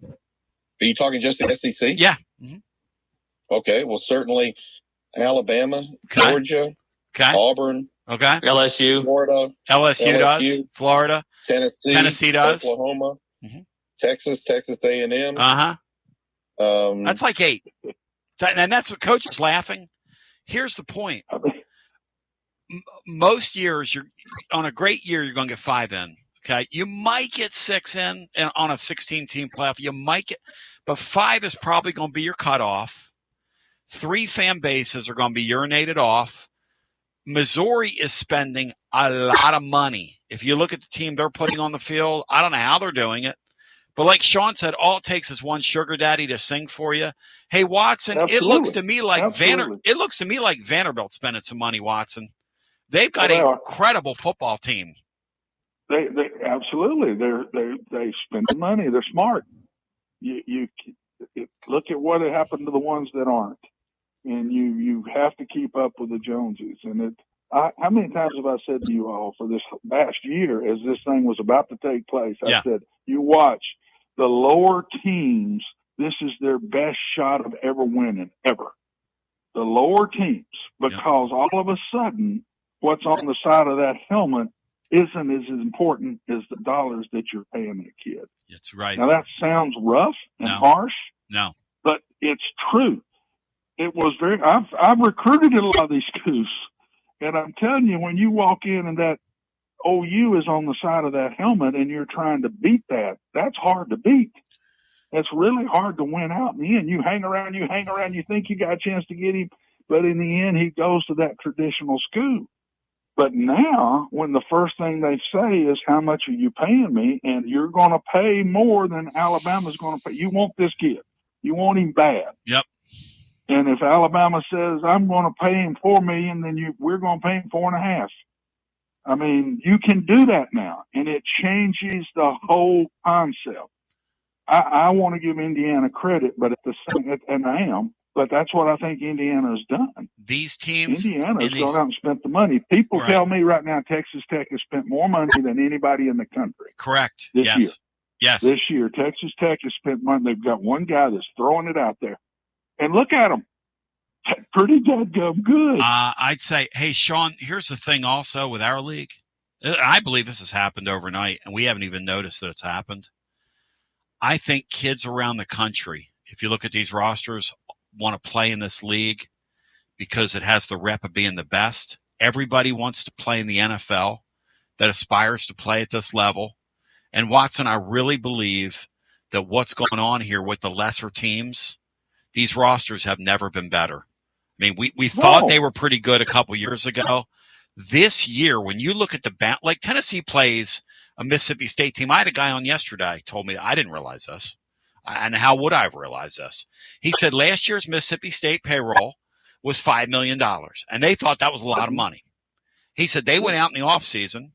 Are you talking just the SEC? Yeah. Mm-hmm. Okay. Well, certainly Alabama, Okay. Georgia, Okay. Auburn, Okay. LSU. Florida, LSU does. Florida. Tennessee does. Oklahoma, Mhm. Texas A&M. That's like 8. And that's what Coach is laughing. Here's the point. Most years, you're on a great year, you're going to get 5 in. Okay. You might get 6 in on a 16-team playoff. You might get, but 5 is probably going to be your cutoff. 3 fan bases are going to be urinated off. Missouri is spending a lot of money. If you look at the team they're putting on the field, I don't know how they're doing it. But like Sean said, all it takes is one sugar daddy to sing for you. Hey, Watson, Absolutely. it looks to me like Absolutely. Vanderbilt's spending some money, Watson. They've got Well, an incredible football team. They absolutely they spend the money. They're smart. You look at what happened to the ones that aren't, and you have to keep up with the Joneses. And how many times have I said to you all for this past year, as this thing was about to take place, I said, you watch the lower teams. This is their best shot of ever winning ever. The lower teams, because all of a sudden, what's on the side of that helmet isn't as important as the dollars that you're paying that kid. That's right. Now that sounds rough and harsh. No. But it's true. It was very, I've recruited a lot of these coups, and I'm telling you, when you walk in and that OU is on the side of that helmet and you're trying to beat that, that's hard to beat. It's really hard to win out in the end. You hang around, you think you got a chance to get him, but in the end, he goes to that traditional school. But now, when the first thing they say is, how much are you paying me? And you're going to pay more than Alabama's going to pay. You want this kid. You want him bad. Yep. And if Alabama says, I'm going to pay him $4 million, then we're going to pay him $4.5 million. I mean, you can do that now, and it changes the whole concept. I want to give Indiana credit, but at the same, and I am, but that's what I think Indiana's done. These teams, Indiana's gone out and spent the money. People tell me right now Texas Tech has spent more money than anybody in the country. Correct. This year. Yes. This year, Texas Tech has spent money. They've got one guy that's throwing it out there. And look at them. Pretty dadgum good. I'd say, hey, Sean, here's the thing also with our league. I believe this has happened overnight, and we haven't even noticed that it's happened. I think kids around the country, if you look at these rosters, want to play in this league because it has the rep of being the best. Everybody wants to play in the NFL that aspires to play at this level. And Watson, I really believe that what's going on here with the lesser teams, these rosters have never been better. I mean, we thought they were pretty good a couple years ago. This year, when you look at like Tennessee plays a Mississippi State team. I had a guy on yesterday told me, I didn't realize this. And how would I have realized this? He said last year's Mississippi State payroll was $5 million, and they thought that was a lot of money. He said they went out in the offseason,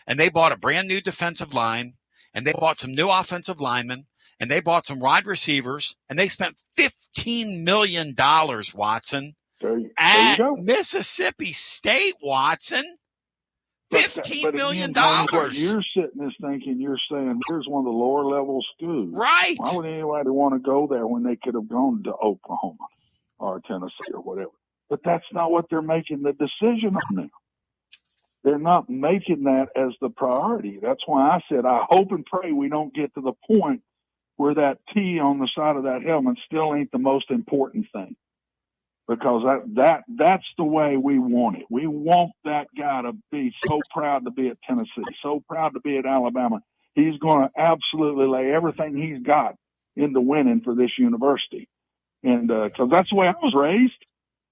and they bought a brand-new defensive line, and they bought some new offensive linemen, and they bought some wide receivers, and they spent $15 million, Watson, at Mississippi State, Watson. $15 million. What you're sitting is thinking, you're saying, here's one of the lower level schools. Right. Why would anybody want to go there when they could have gone to Oklahoma or Tennessee or whatever? But that's not what they're making the decision on now. They're not making that as the priority. That's why I said, I hope and pray we don't get to the point where that T on the side of that helmet still ain't the most important thing. Because that's the way we want it. We want that guy to be so proud to be at Tennessee, so proud to be at Alabama. He's going to absolutely lay everything he's got into winning for this university. And because that's the way I was raised.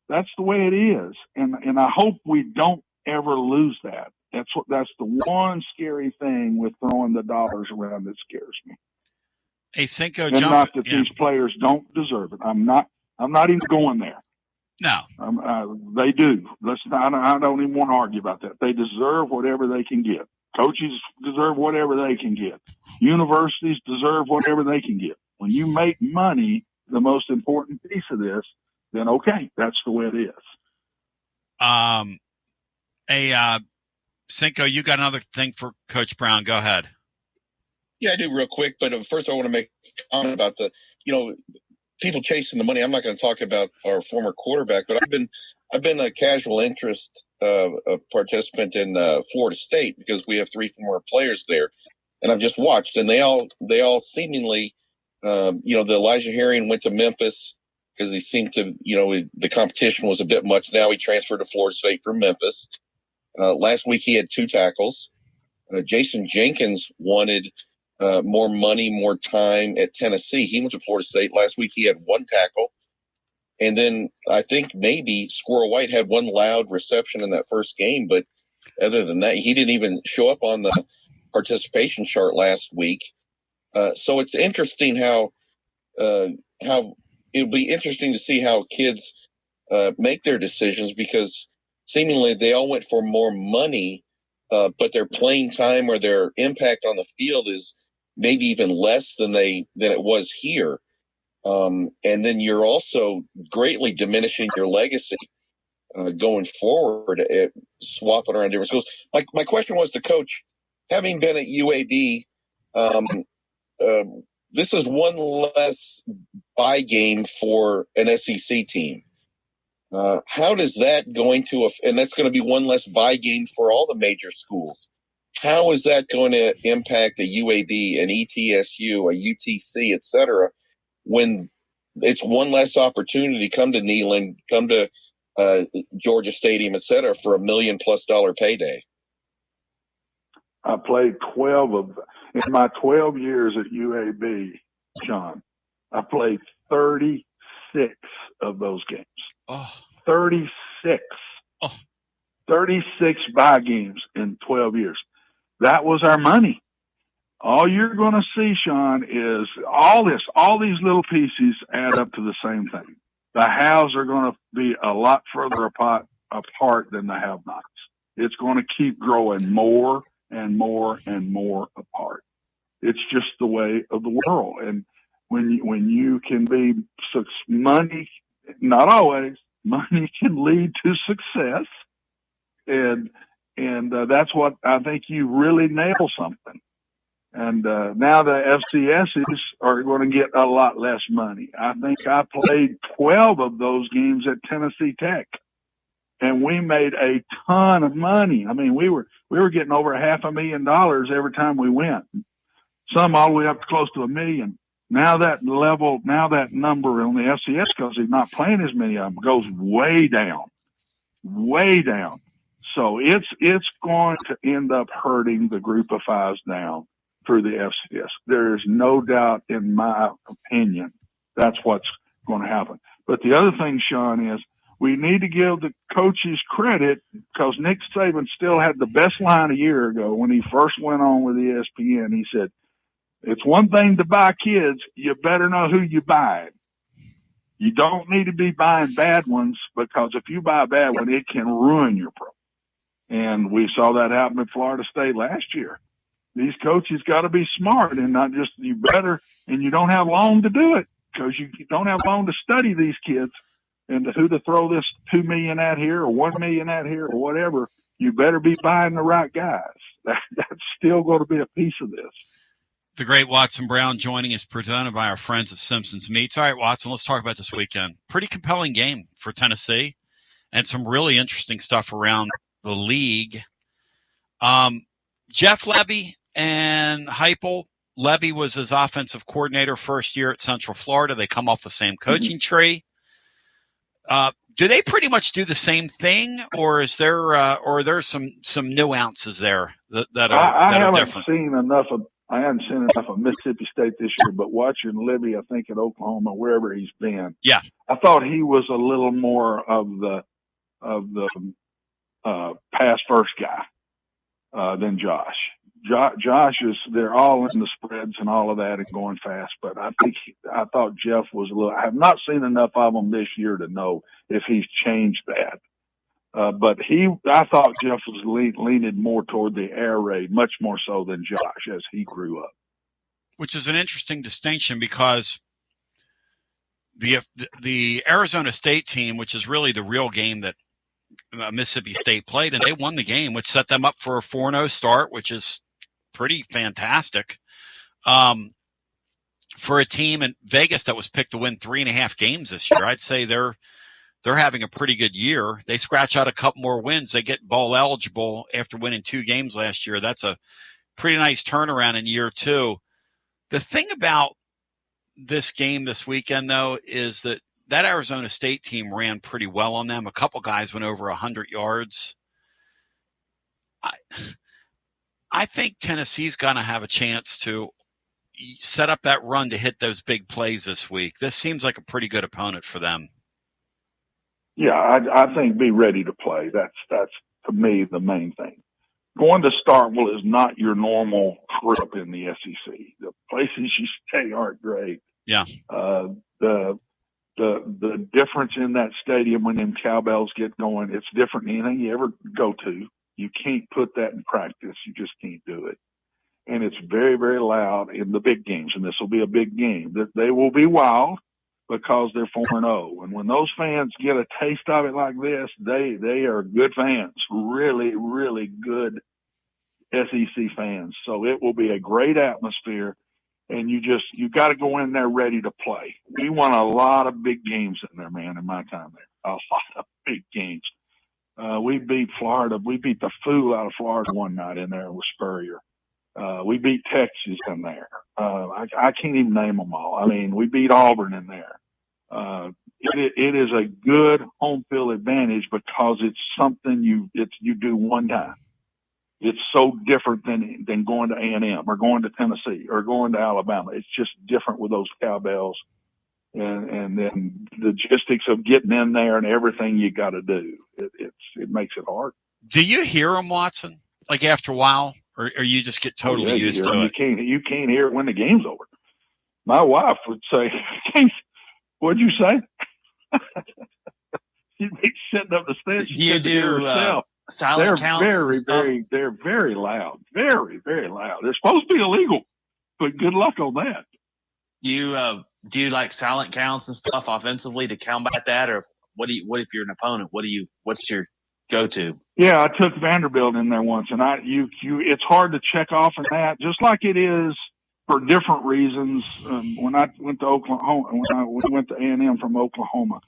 That's the way it is. And I hope we don't ever lose that. That's the one scary thing with throwing the dollars around that scares me. Hey, Cinco, and not that these players don't deserve it. I'm not even going there. No, they do. I don't even want to argue about that. They deserve whatever they can get. Coaches deserve whatever they can get. Universities deserve whatever they can get. When you make money the most important piece of this, then okay, that's the way it is. Cinco, you got another thing for Coach Brown. Go ahead. Yeah, I do real quick. But first I want to make a comment about people chasing the money. I'm not going to talk about our former quarterback, but I've been a casual interest a participant in Florida State because we have 3 former players there, and I've just watched, and they all seemingly, the Elijah Herring went to Memphis because he seemed to, the competition was a bit much. Now he transferred to Florida State from Memphis. Last week he had 2 tackles. Jason Jenkins wanted more money, more time at Tennessee. He went to Florida State. Last week he had 1 tackle. And then I think maybe Squirrel White had 1 loud reception in that first game. But other than that, he didn't even show up on the participation chart last week. So it's interesting how it'll be interesting to see how kids make their decisions, because seemingly they all went for more money, but their playing time or their impact on the field is maybe even less than it was here. And then you're also greatly diminishing your legacy going forward at swapping around different schools. My question was to Coach, having been at UAB, this is one less bye game for an SEC team. How does that and that's going to be one less bye game for all the major schools. How is that going to impact a UAB, an ETSU, a UTC, et cetera, when it's one less opportunity, come to Neyland, come to Georgia Stadium, et cetera, for $1 million+ payday? I played 12 in my 12 years at UAB, Sean. I played 36 of those games. Oh. 36. Oh. 36 bye games in 12 years. That was our money. All you're going to see, Sean, is all these little pieces add up to the same thing. The haves are going to be a lot further apart than the have-nots. It's going to keep growing more and more and more apart. It's just the way of the world. And when you can be money, not always, money can lead to success. And that's what I think you really nail something. And now the FCSs are going to get a lot less money. I think I played 12 of those games at Tennessee Tech, and we made a ton of money. I mean, we were getting over $500,000 every time we went. Some all the way up to close to $1 million. Now that number on the FCS, because he's not playing as many of them, goes way down. So it's going to end up hurting the group of fives down through the FCS. There is no doubt, in my opinion, that's what's going to happen. But the other thing, Sean, is we need to give the coaches credit, because Nick Saban still had the best line a year ago when he first went on with ESPN. He said, it's one thing to buy kids. You better know who you buy. You don't need to be buying bad ones, because if you buy a bad one, it can ruin your program. And we saw that happen at Florida State last year. These coaches got to be smart, and not just you better, and you don't have long to do it, because you don't have long to study these kids and who to throw this $2 million at here or $1 million at here or whatever. You better be buying the right guys. That's still going to be a piece of this. The great Watson Brown joining us, presented by our friends at Simpson's Meats. All right, Watson, let's talk about this weekend. Pretty compelling game for Tennessee, and some really interesting stuff around the league. Jeff Lebby and Heupel. Lebby was his offensive coordinator first year at Central Florida. They come off the same coaching tree. Do they pretty much do the same thing, or is there or are there some nuances there that are different? I haven't seen enough of Mississippi State this year, but watching Lebby, I think at Oklahoma, wherever he's been, yeah, I thought he was a little more of the pass first guy than Josh. Josh they're all in the spreads and all of that and going fast, but I thought Jeff was a little. I have not seen enough of him this year to know if he's changed that. But I thought Jeff was leaning more toward the air raid, much more so than Josh as he grew up. Which is an interesting distinction, because the Arizona State team, which is really the real game that Mississippi State played, and they won the game, which set them up for a 4-0 start, which is pretty fantastic. for a team in Vegas that was picked to win 3.5 games this year, I'd say they're having a pretty good year. They scratch out a couple more wins. They get bowl eligible after winning 2 games last year. That's a pretty nice turnaround in year 2. The thing about this game this weekend, though, is that Arizona State team ran pretty well on them. A couple guys went over 100 yards. I think Tennessee's going to have a chance to set up that run to hit those big plays this week. This seems like a pretty good opponent for them. Yeah, I think be ready to play. That's to me the main thing. Going to Starkville is not your normal trip in the SEC. The places you stay aren't great. Yeah. The difference in that stadium when them cowbells get going, it's different than anything you ever go to. You can't put that in practice. You just can't do it. And it's very, very loud in the big games, and this will be a big game. They will be wild because they're 4-0. And when those fans get a taste of it like this, they are good fans, really, really good SEC fans. So it will be a great atmosphere, and you got to go in there ready to play. We won a lot of big games in there, man, in my time there. A lot of big games. We beat Florida. We beat the fool out of Florida one night in there with Spurrier. We beat Texas in there. I can't even name them all. I mean, we beat Auburn in there. It is a good home field advantage because it's something you do one time. It's so different than going to A&M or going to Tennessee or going to Alabama. It's just different with those cowbells and then the logistics of getting in there and everything you got to do. It makes it hard. Do you hear them, Watson? Like after a while, or you just get totally used to it? You can't hear it when the game's over. My wife would say, "What'd you say?" She'd be sitting up the stairs. Do you do silent counts? They're very loud, very, very loud. They're supposed to be illegal, but good luck on that. Do you like silent counts and stuff offensively to combat that, or what if you're an opponent? What's your go-to? Yeah, I took Vanderbilt in there once, and it's hard to check off in that, just like it is for different reasons. When I went to Oklahoma, we went to A&M from Oklahoma,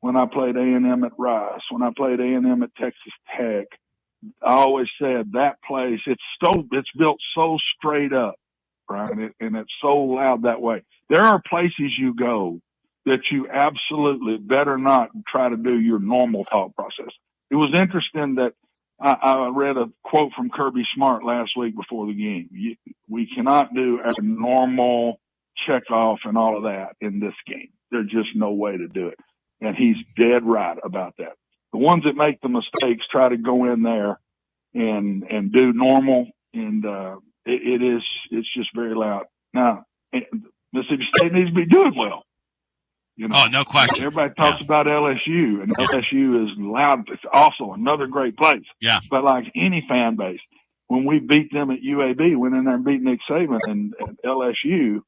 when I played A&M at Rice, when I played A&M at Texas Tech, I always said that place, it's built so straight up, right? And it's so loud that way. There are places you go that you absolutely better not try to do your normal thought process. It was interesting that I read a quote from Kirby Smart last week before the game. We cannot do a normal check off and all of that in this game. There's just no way to do it. And he's dead right about that. The ones that make the mistakes try to go in there and do normal, and it's just very loud. Now, Mississippi State needs to be doing well. You know, oh, no question. Everybody talks about LSU, and LSU is loud. It's also another great place. Yeah. But like any fan base, when we beat them at UAB, went in there and beat Nick Saban and LSU,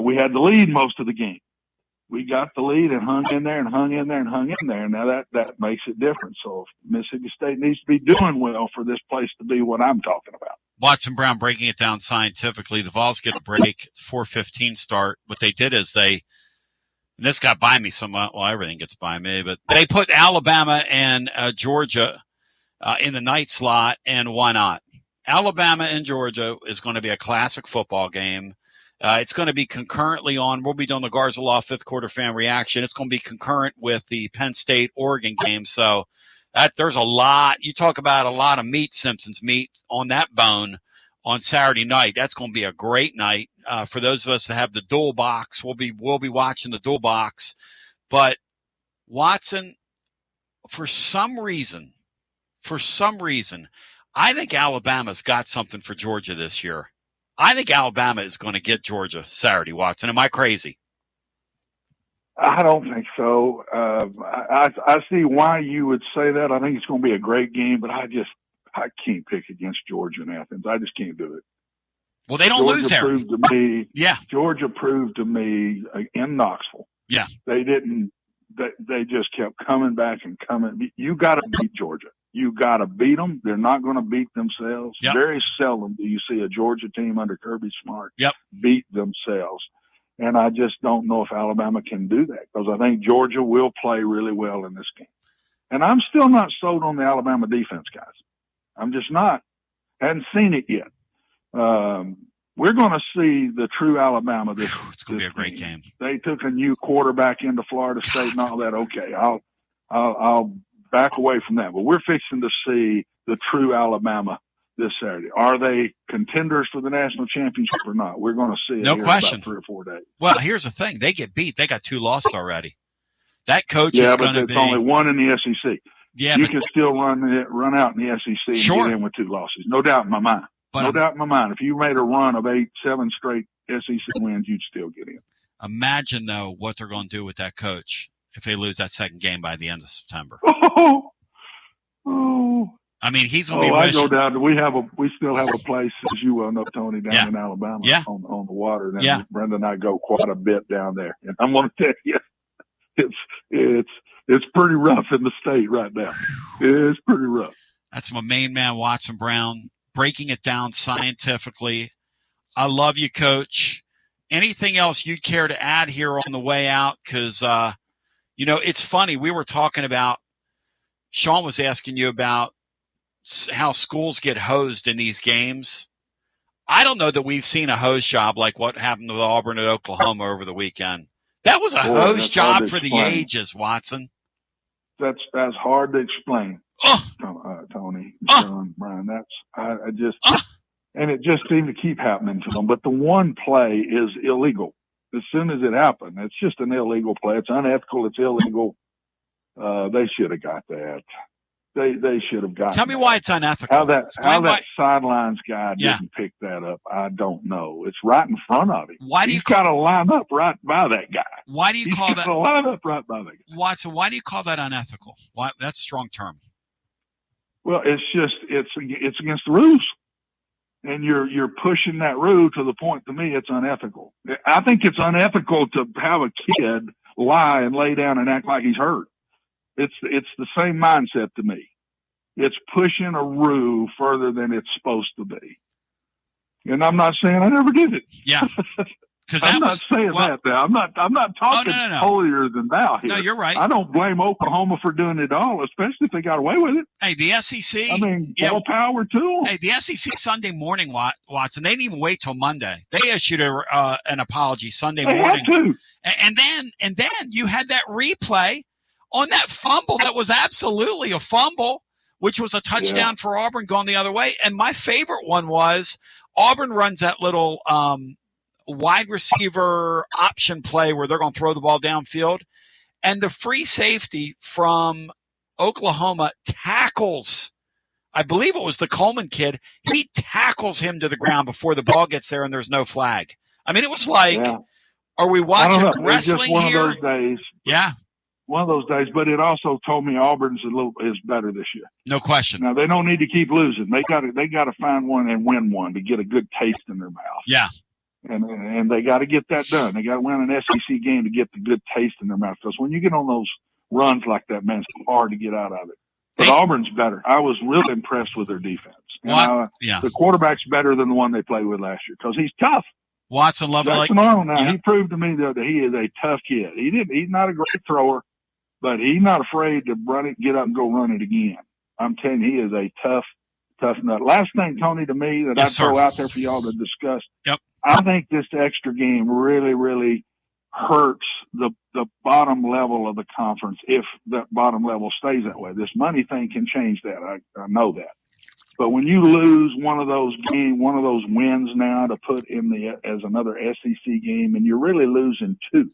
we had the lead most of the game. We got the lead and hung in there and hung in there and hung in there. Now that makes it different. So Mississippi State needs to be doing well for this place to be what I'm talking about. Watson Brown breaking it down scientifically. The Vols get a break. It's 4:15 start. What they did is and this got by me somewhat. Well, everything gets by me, but they put Alabama and Georgia in the night slot, and why not? Alabama and Georgia is going to be a classic football game. It's going to be concurrently on. We'll be doing the Garza Law fifth quarter fan reaction. It's going to be concurrent with the Penn State Oregon game. So there's a lot. You talk about a lot of meat, Simpsons meat on that bone on Saturday night. That's going to be a great night for those of us that have the dual box. We'll be watching the dual box. But Watson, for some reason, I think Alabama's got something for Georgia this year. I think Alabama is going to get Georgia Saturday, Watson. Am I crazy? I don't think so. I see why you would say that. I think it's going to be a great game, but I can't pick against Georgia and Athens. I just can't do it. Well, they don't lose there. Georgia proved to me in Knoxville. Yeah. They didn't. They just kept coming back and coming. You got to beat Georgia. You got to beat them. They're not going to beat themselves. Yep. Very seldom do you see a Georgia team under Kirby Smart beat themselves. And I just don't know if Alabama can do that, because I think Georgia will play really well in this game. And I'm still not sold on the Alabama defense, guys. I'm just not. Hadn't seen it yet. We're going to see the true Alabama this. It's going to be a great game. They took a new quarterback into Florida State and all that. Okay, I'll back away from that. But we're fixing to see the true Alabama this Saturday. Are they contenders for the national championship or not? We're going to see it No here question. in about 3 or 4 days. Well, here's the thing. They get beat. They got 2 losses already. That coach Yeah, is but going to it's be only one in the SEC. Yeah, You but can still run out in the SEC and Sure. get in with 2 losses. No doubt in my mind. but No doubt in my mind. If you made a run of 7 straight SEC wins, you'd still get in. imagine though what they're going to do with that coach if they lose that second game by the end of September. Oh. I mean, he's going to be I wishing. go down. We still have a place, as you well know, Tony, down Yeah. in Alabama Yeah. on the water. And Yeah. Brenda and I go quite a bit down there. And I'm going to tell you, it's pretty rough in the state right now. It's pretty rough. That's my main man, Watson Brown, breaking it down scientifically. I love you, Coach. Anything else you'd care to add here on the way out? Because, it's funny. We were talking about, Sean was asking you about how schools get hosed in these games. I don't know that we've seen a hose job like what happened with Auburn at Oklahoma over the weekend. That was a hose that's job hard to for the explain. ages, Watson. That's hard to explain, Oh, Tony, Oh. John, Brian. I just, Oh. and it just seemed to keep happening to them. But the one play is illegal. As soon as it happened, it's just an illegal play. It's unethical. It's illegal. They should have got that. They should have got. tell me why it's unethical. How that Explain why. sidelines guy Yeah. didn't pick that up, I don't know. It's right in front of him. Why do you He's got to line up right by that guy. Why do you He's call got that, to line up right by that guy. Watson? Why do you call that unethical? Why? That's a strong term. Well, it's against the rules, and you're pushing that rule to the point. To me, it's unethical. I think it's unethical to have a kid lie and lay down and act like he's hurt. It's the same mindset to me. It's pushing a rule further than it's supposed to be. And I'm not saying I never did it. Yeah, because I'm not saying that. Now. I'm not talking no. holier than thou here. No, you're right. I don't blame Oklahoma for doing it all, especially if they got away with it. Hey, the SEC. I mean, yeah, more power to them. Hey, the SEC Sunday morning, Watson. They didn't even wait till Monday. They issued an apology Sunday They morning, had to. and then you had that replay on that fumble that was absolutely a fumble, which was a touchdown for Auburn going the other way. And my favorite one was Auburn runs that little wide receiver option play where they're going to throw the ball downfield, and the free safety from Oklahoma tackles, I believe it was the Coleman kid. He tackles him to the ground before the ball gets there, and there's no flag. I mean, it was like, are we watching I don't know. It's just wrestling one here? of those days. Yeah, One of those days, but it also told me Auburn's is better this year. no question. Now they don't need to keep losing. They got to find one and win one to get a good taste in their mouth. Yeah, and they got to get that done. They got to win an SEC game to get the good taste in their mouth. Because when you get on those runs like that, man, it's hard to get out of it. But Auburn's better. I was really impressed with their defense. And, the quarterback's better than the one they played with last year because he's tough. Watson Jackson Arnold now, he proved to me that he is a tough kid. He's not a great thrower, but he's not afraid to run it, get up and go run it again. I'm telling you, he is a tough nut. Last thing, Tony, to me that I'd throw out there for y'all to discuss. Yep. I think this extra game really, really hurts the bottom level of the conference if that bottom level stays that way. This money thing can change that. I know that. But when you lose one of those wins now to put in as another SEC game, and you're really losing two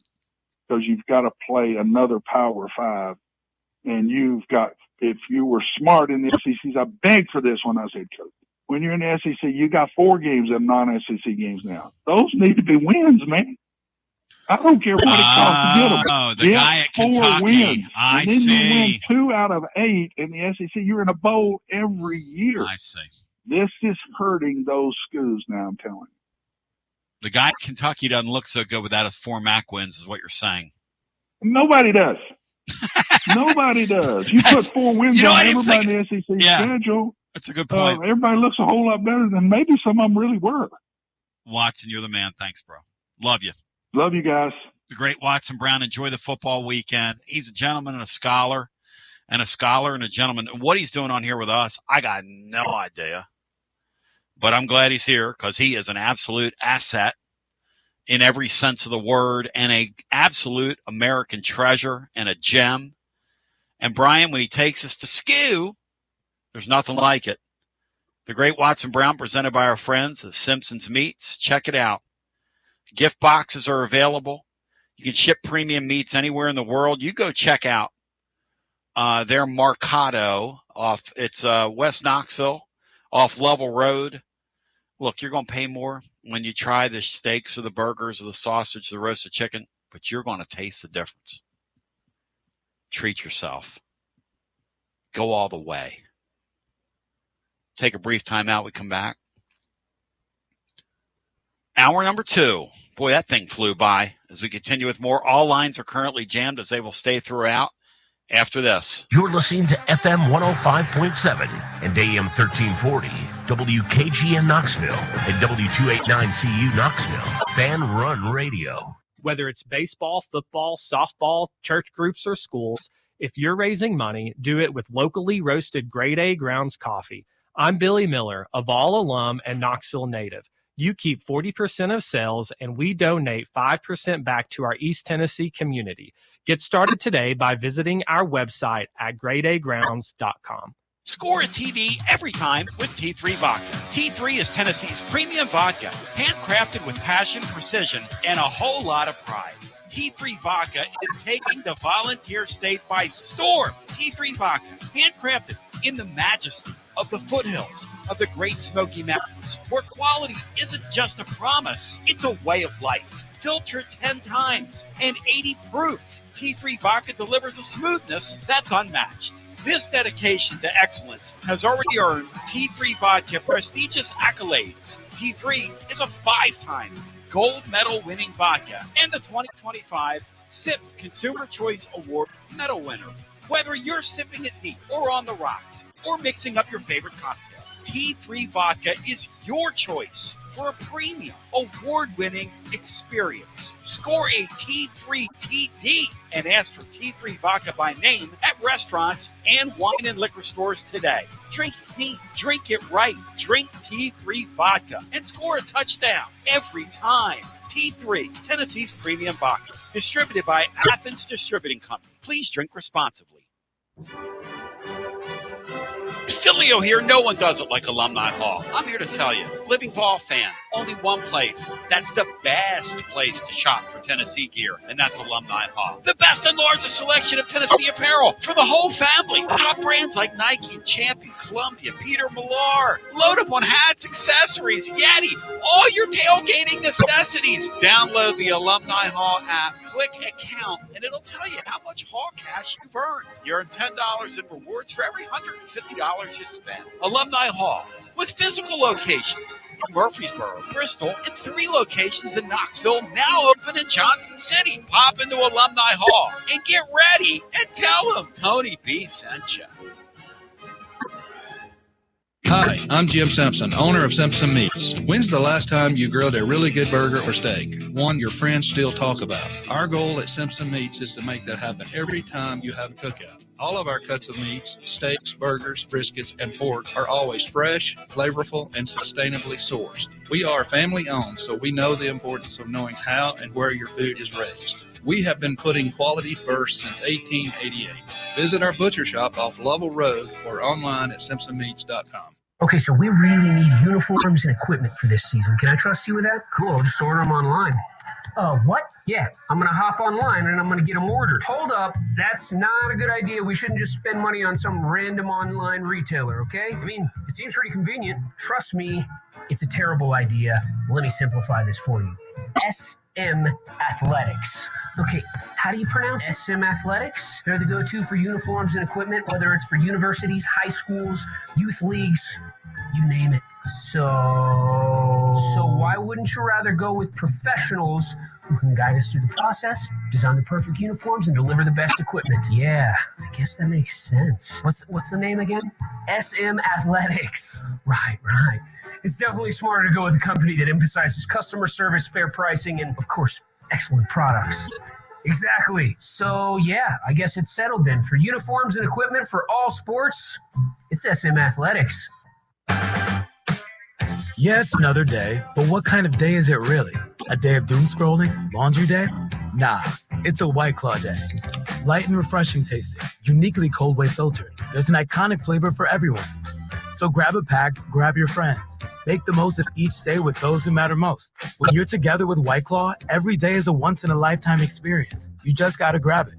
because you've got to play another Power 5, and if you were smart in the SECs, I begged for this when I was head coach. When you're in the SEC, you got 4 games of non-SEC games now. Those need to be wins, man. I don't care what it costs to get them. Oh, the guy at Kentucky. Wins. I and then see. You win 2 out of 8 in the SEC. You're in a bowl every year. I see. This is hurting those schools now, I'm telling you. The guy at Kentucky doesn't look so good without his 4 MAC wins, is what you're saying. Nobody does. Nobody does. You put 4 wins on everybody in the SEC schedule. That's a good point. Everybody looks a whole lot better than maybe some of them really were. Watson, you're the man. Thanks, bro. Love you. Love you guys. The great Watson Brown. Enjoy the football weekend. He's a gentleman and a scholar and a gentleman. And what he's doing on here with us, I got no idea. But I'm glad he's here because he is an absolute asset in every sense of the word and an absolute American treasure and a gem. And Brian, when he takes us to SKU, there's nothing like it. The great Watson Brown, presented by our friends at Simpson's Meats. Check it out. Gift boxes are available. You can ship premium meats anywhere in the world. You go check out their Mercado off. It's West Knoxville off Level Road. Look, you're going to pay more when you try the steaks or the burgers or the sausage, the roasted chicken, but you're going to taste the difference. Treat yourself. Go all the way. Take a brief time out. We come back. Hour number 2. Boy, that thing flew by. As we continue with more, all lines are currently jammed as they will stay throughout after this. You're listening to FM 105.7 and AM 1340, WKGN Knoxville and W289CU Knoxville, Fanrun Radio. Whether it's baseball, football, softball, church groups, or schools, if you're raising money, do it with locally roasted grade A grounds coffee. I'm Billy Miller, a Vol alum and Knoxville native. You keep 40% of sales, and we donate 5% back to our East Tennessee community. Get started today by visiting our website at gradeagrounds.com. Score a TD every time with T3 Vodka. T3 is Tennessee's premium vodka, handcrafted with passion, precision, and a whole lot of pride. T3 Vodka is taking the volunteer state by storm. T3 Vodka, handcrafted in the majesty of the foothills of the Great Smoky Mountains, where quality isn't just a promise, it's a way of life. Filtered 10 times and 80 proof, T3 Vodka delivers a smoothness that's unmatched. This dedication to excellence has already earned T3 Vodka prestigious accolades. T3 is a 5-time gold medal winning vodka and the 2025 SIPS Consumer Choice Award medal winner. Whether you're sipping it neat or on the rocks or mixing up your favorite cocktail, T3 Vodka is your choice for a premium, award-winning experience. Score a T3 TD and ask for T3 Vodka by name at restaurants and wine and liquor stores today. Drink it neat, drink it right, drink T3 Vodka, and score a touchdown every time. T3, Tennessee's premium vodka, distributed by Athens Distributing Company. Please drink responsibly. Basilio here. No one does it like Alumni Hall. I'm here to tell you, living Vol fan, only one place. That's the best place to shop for Tennessee gear, and that's Alumni Hall. The best and largest selection of Tennessee apparel for the whole family. Top brands like Nike, Champion, Columbia, Peter Millar. Load up on hats, accessories, Yeti, all your tailgating necessities. Download the Alumni Hall app, click account, and it'll tell you how much Hall cash you've earned. You earn $10 in rewards for every $150 you spend. Alumni Hall, with physical locations in Murfreesboro, Bristol, and 3 locations in Knoxville, now open in Johnson City. Pop into Alumni Hall and get ready and tell them Tony B sent you. Hi, I'm Jim Simpson, owner of Simpson Meats. When's the last time you grilled a really good burger or steak? One your friends still talk about. Our goal at Simpson Meats is to make that happen every time you have a cookout. All of our cuts of meats, steaks, burgers, briskets, and pork are always fresh, flavorful, and sustainably sourced. We are family-owned, so we know the importance of knowing how and where your food is raised. We have been putting quality first since 1888. Visit our butcher shop off Lovell Road or online at simpsonmeats.com. Okay, so we really need uniforms and equipment for this season. Can I trust you with that? Cool, I'll just order them online. What? Yeah, I'm going to hop online and I'm going to get them ordered. Hold up, that's not a good idea. We shouldn't just spend money on some random online retailer, okay? I mean, it seems pretty convenient. Trust me, it's a terrible idea. Let me simplify this for you. SM Athletics. Okay, how do you pronounce it? SM Athletics? They're the go-to for uniforms and equipment, whether it's for universities, high schools, youth leagues, you name it. So why wouldn't you rather go with professionals who can guide us through the process, design the perfect uniforms, and deliver the best equipment? Yeah, I guess that makes sense. What's the name again? SM Athletics. Right. It's definitely smarter to go with a company that emphasizes customer service, fair pricing, and, of course, excellent products. Exactly. So, yeah, I guess it's settled then. For uniforms and equipment for all sports, it's SM Athletics. Yeah, it's another day, but what kind of day is it really? A day of doom scrolling? Laundry day? Nah, it's a White Claw day. Light and refreshing tasting, uniquely cold way filtered. There's an iconic flavor for everyone. So grab a pack, grab your friends. Make the most of each day with those who matter most. When you're together with White Claw, every day is a once-in-a-lifetime experience. You just gotta grab it.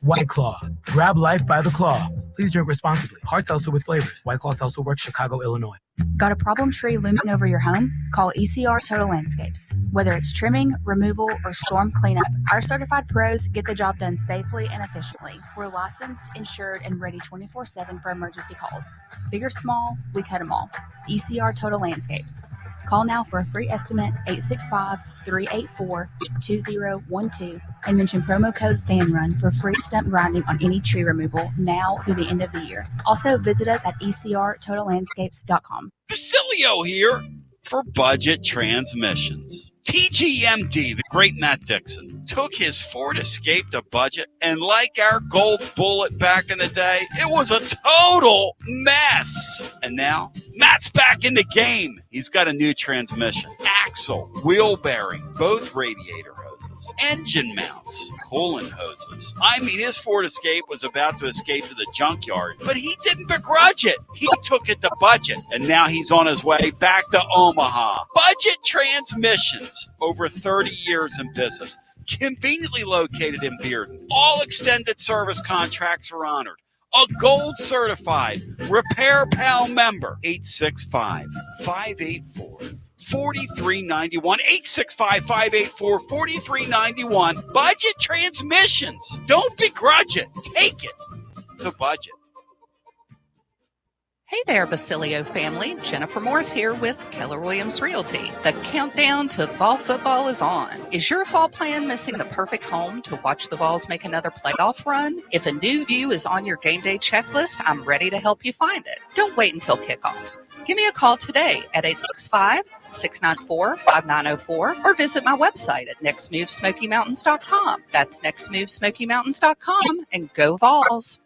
White Claw. Grab life by the claw. Please drink responsibly. Hard seltzer with flavors. White Claw Seltzer Works, Chicago, Illinois. Got a problem tree looming over your home? Call ECR Total Landscapes. Whether it's trimming, removal, or storm cleanup, our certified pros get the job done safely and efficiently. We're licensed, insured, and ready 24/7 for emergency calls. Big or small, we cut them all. ECR Total Landscapes. Call now for a free estimate, 865-384-2012, and mention promo code FANRUN for free stump grinding on any tree removal now through the end of the year. Also, visit us at ecrtotallandscapes.com. Basilio here for Budget Transmissions. TGMD, the great Matt Dixon, took his Ford Escape to budget, and like our gold bullet back in the day, it was a total mess. And now, Matt's back in the game. He's got a new transmission, axle, wheel bearing, both radiator hoses, engine mounts, coolant hoses. I mean, his Ford Escape was about to escape to the junkyard, but he didn't begrudge it. He took it to budget, and now he's on his way back to Omaha. Budget Transmissions, over 30 years in business, conveniently located in Bearden. All extended service contracts are honored. A gold certified Repair Pal member. 865-584-4391. 865-584-4391. Budget Transmissions. Don't begrudge it. Take it to budget. Hey there, Basilio family. Jennifer Morris here with Keller Williams Realty. The countdown to fall football is on. Is your fall plan missing the perfect home to watch the Vols make another playoff run? If a new view is on your game day checklist, I'm ready to help you find it. Don't wait until kickoff. Give me a call today at 865-694-5904 or visit my website at nextmovesmokymountains.com. That's nextmovesmokymountains.com, and go Vols.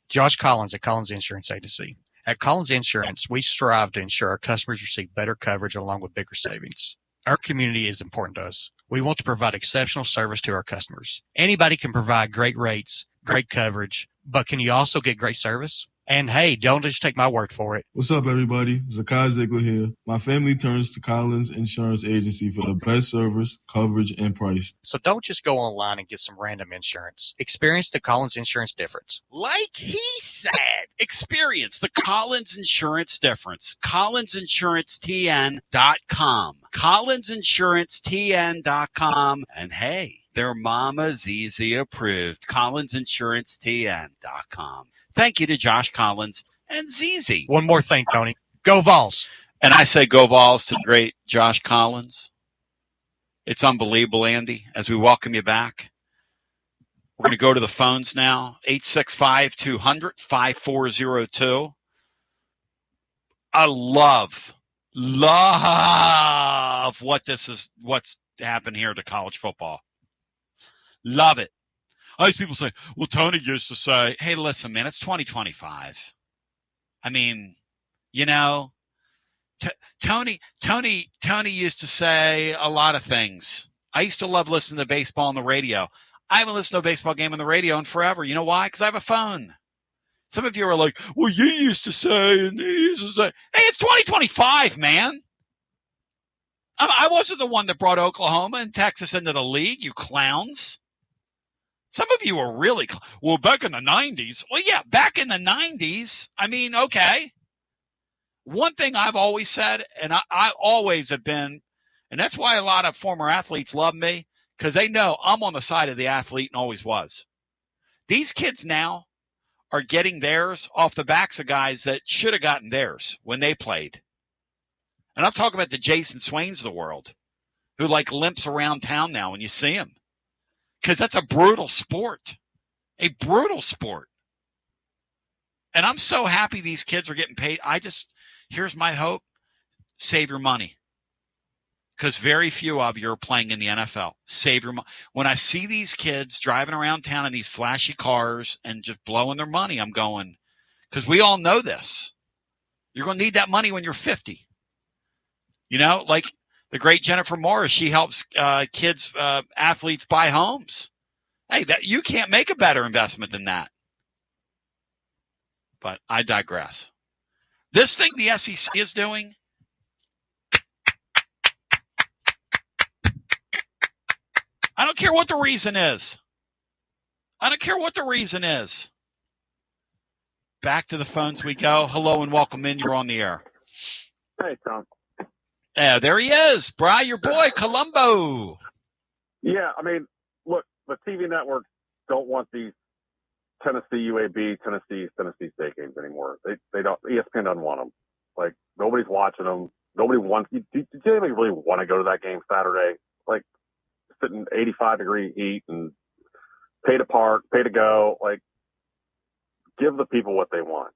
Josh Collins at Collins Insurance Agency. At Collins Insurance, we strive to ensure our customers receive better coverage along with bigger savings. Our community is important to us. We want to provide exceptional service to our customers. Anybody can provide great rates, great coverage, but can you also get great service? And hey, don't just take my word for it. What's up, everybody? Zakai Ziegler here. My family turns to Collins Insurance Agency for the best service, coverage, and price. So don't just go online and get some random insurance. Experience the Collins Insurance difference. Like he said, experience the Collins Insurance difference. CollinsInsuranceTN.com. CollinsInsuranceTN.com. And hey, their Mama's Easy approved. CollinsInsuranceTN.com. Thank you to Josh Collins and ZZ. One more thing, Tony. Go Vols. And I say go Vols to the great Josh Collins. It's unbelievable, Andy, as we welcome you back. We're going to go to the phones now. 865-200-5402. I love what's happened here to college football. Love it. All these people say, well, Tony used to say, hey, listen, man, it's 2025. I mean, you know, Tony used to say a lot of things. I used to love listening to baseball on the radio. I haven't listened to a baseball game on the radio in forever. You know why? Because I have a phone. Some of you are like, well, you used to say, and he used to say. Hey, it's 2025, man. I wasn't the one that brought Oklahoma and Texas into the league, you clowns. Some of you are really, well, back in the 90s. Well, yeah, back in the 90s. I mean, okay. One thing I've always said, and I always have been, and that's why a lot of former athletes love me, because they know I'm on the side of the athlete and always was. These kids now are getting theirs off the backs of guys that should have gotten theirs when they played. And I'm talking about the Jason Swains of the world, who like limps around town now when you see him. Because that's a brutal sport. A brutal sport. And I'm so happy these kids are getting paid. Here's my hope. Save your money. Because very few of you are playing in the NFL. Save your money. When I see these kids driving around town in these flashy cars and just blowing their money, I'm going, because we all know this. You're going to need that money when you're 50. You know, like the great Jennifer Morris, she helps kids, athletes buy homes. Hey, you can't make a better investment than that. But I digress. This thing the SEC is doing, I don't care what the reason is. I don't care what the reason is. Back to the phones we go. Hello and welcome in. You're on the air. Hey, Tom. Yeah, there he is. Bri, your boy, Colombo. Yeah, I mean, look, the TV networks don't want these Tennessee UAB, Tennessee State games anymore. They don't. ESPN doesn't want them. Like, nobody's watching them. Nobody wants. Did anybody really want to go to that game Saturday? Like, sit in 85-degree heat and pay to park, pay to go. Like, give the people what they want.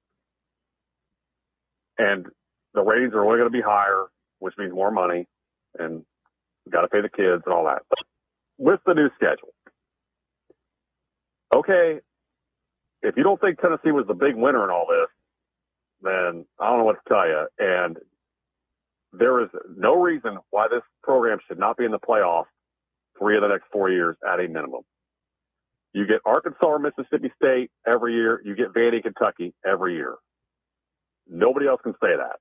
And the ratings are only going to be higher, which means more money, and you got to pay the kids and all that. But with the new schedule, okay, if you don't think Tennessee was the big winner in all this, then I don't know what to tell you. And there is no reason why this program should not be in the playoff 3 of the next 4 years at a minimum. You get Arkansas or Mississippi State every year. You get Vandy, Kentucky every year. Nobody else can say that.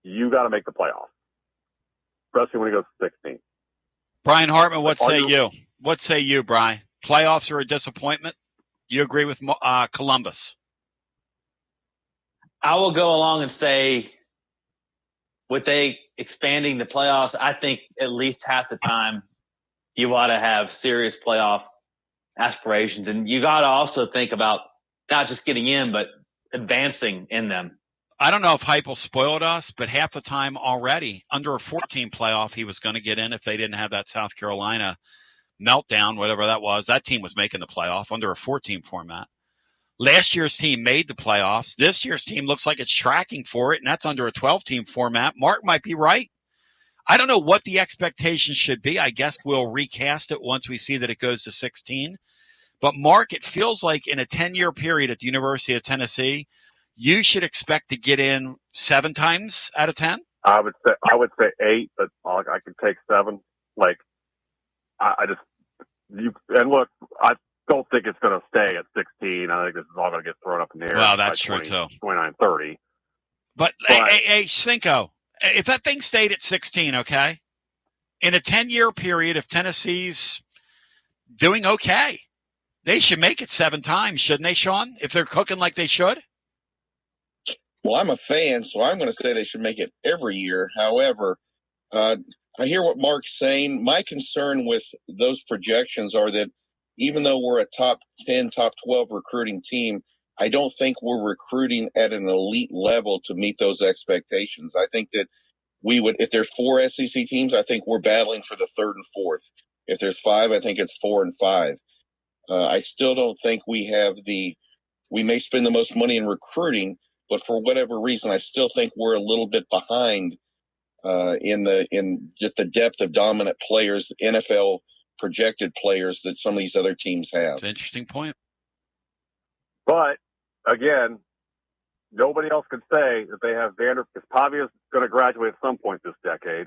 You got to make the playoffs, especially when it goes to 16. Brian Hartman, what say you? What say you, Brian? Playoffs are a disappointment? You agree with Columbus? I will go along and say, with they expanding the playoffs, I think at least half the time you ought to have serious playoff aspirations. And you got to also think about not just getting in, but advancing in them. I don't know if Heupel spoiled us, but half the time already, under a 14 playoff, he was going to get in if they didn't have that South Carolina meltdown, whatever that was. That team was making the playoff under a 14 format. Last year's team made the playoffs. This year's team looks like it's tracking for it, and that's under a 12-team format. Mark might be right. I don't know what the expectation should be. I guess we'll recast it once we see that it goes to 16. But, Mark, it feels like in a 10-year period at the University of Tennessee, you should expect to get in 7 times out of 10? I would say 8, but I could take 7. Like, look, I don't think it's going to stay at 16. I think this is all going to get thrown up in the air. Well, that's true, too. 29, 30. But hey, Cinco, if that thing stayed at 16, okay, in a 10-year period, if Tennessee's doing okay, they should make it 7 times, shouldn't they, Sean? If they're cooking like they should? Well, I'm a fan, so I'm going to say they should make it every year. However, I hear what Mark's saying. My concern with those projections are that even though we're a top 10, top 12 recruiting team, I don't think we're recruiting at an elite level to meet those expectations. I think that we would, if there's 4 SEC teams, I think we're battling for the 3rd and 4th. If there's 5, I think it's 4 and 5. I still don't think we may spend the most money in recruiting, but for whatever reason, I still think we're a little bit behind in just the depth of dominant players, NFL projected players that some of these other teams have. That's an interesting point. But again, nobody else can say that they have Vanderbilt, because Pavia's going to graduate at some point this decade.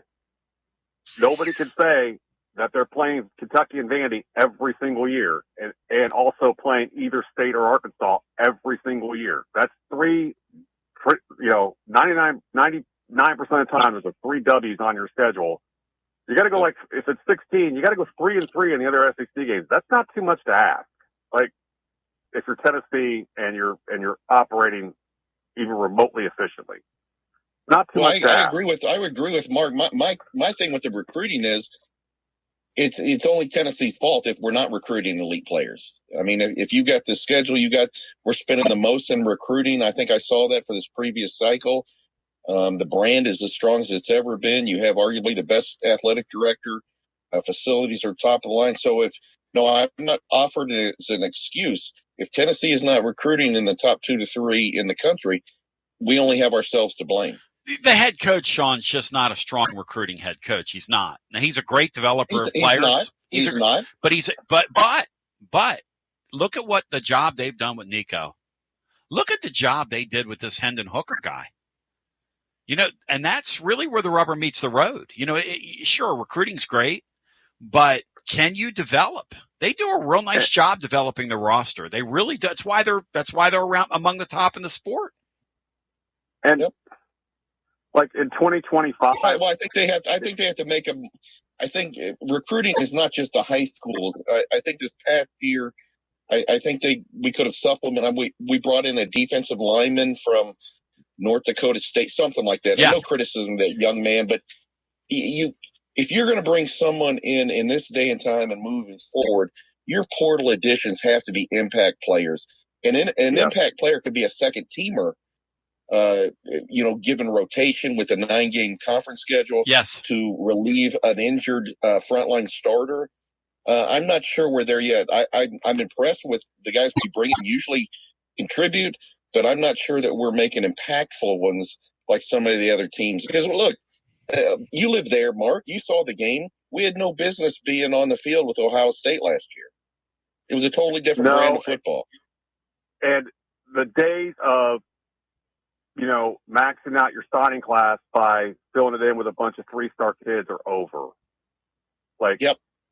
Nobody can say that they're playing Kentucky and Vandy every single year and also playing either State or Arkansas every single year. That's 99% of the time there's 3 W's on your schedule. You got to go, if it's 16, you got to go 3-3 in the other SEC games. That's not too much to ask. Like, if you're Tennessee and you're operating even remotely efficiently, not too much to ask. I agree with Mark. My thing with the recruiting is it's only Tennessee's fault if we're not recruiting elite players. I mean, if you got the schedule, we're spending the most in recruiting. I think I saw that for this previous cycle. The brand is as strong as it's ever been. You have arguably the best athletic director. Facilities are top of the line. So I'm not offered it as an excuse. If Tennessee is not recruiting in the top 2 to 3 in the country, we only have ourselves to blame. The head coach, Sean's just not a strong recruiting head coach. He's not. Now, he's a great developer of players. He's not. But look at what the job they've done with Nico. Look at the job they did with this Hendon Hooker guy. And that's really where the rubber meets the road. Sure, recruiting's great, but can you develop? They do a real nice job developing the roster. They really do. That's why they're around among the top in the sport. And like in 2025, well, I think they have to make them. I think recruiting is not just a high school. I think this past year, I think we could have supplemented. We brought in a defensive lineman from North Dakota State, something like that. Yeah. No criticism of that young man, but if you're going to bring someone in this day and time and moving forward, your portal additions have to be impact players. And an impact player could be a second teamer, given rotation with a 9-game conference schedule. Yes. To relieve an injured frontline starter. I'm not sure we're there yet. I'm impressed with the guys we bring in usually contribute, but I'm not sure that we're making impactful ones like some of the other teams. Because look, you live there, Mark. You saw the game. We had no business being on the field with Ohio State last year. It was a totally different brand of football. And the days of, maxing out your signing class by filling it in with a bunch of 3-star kids are over.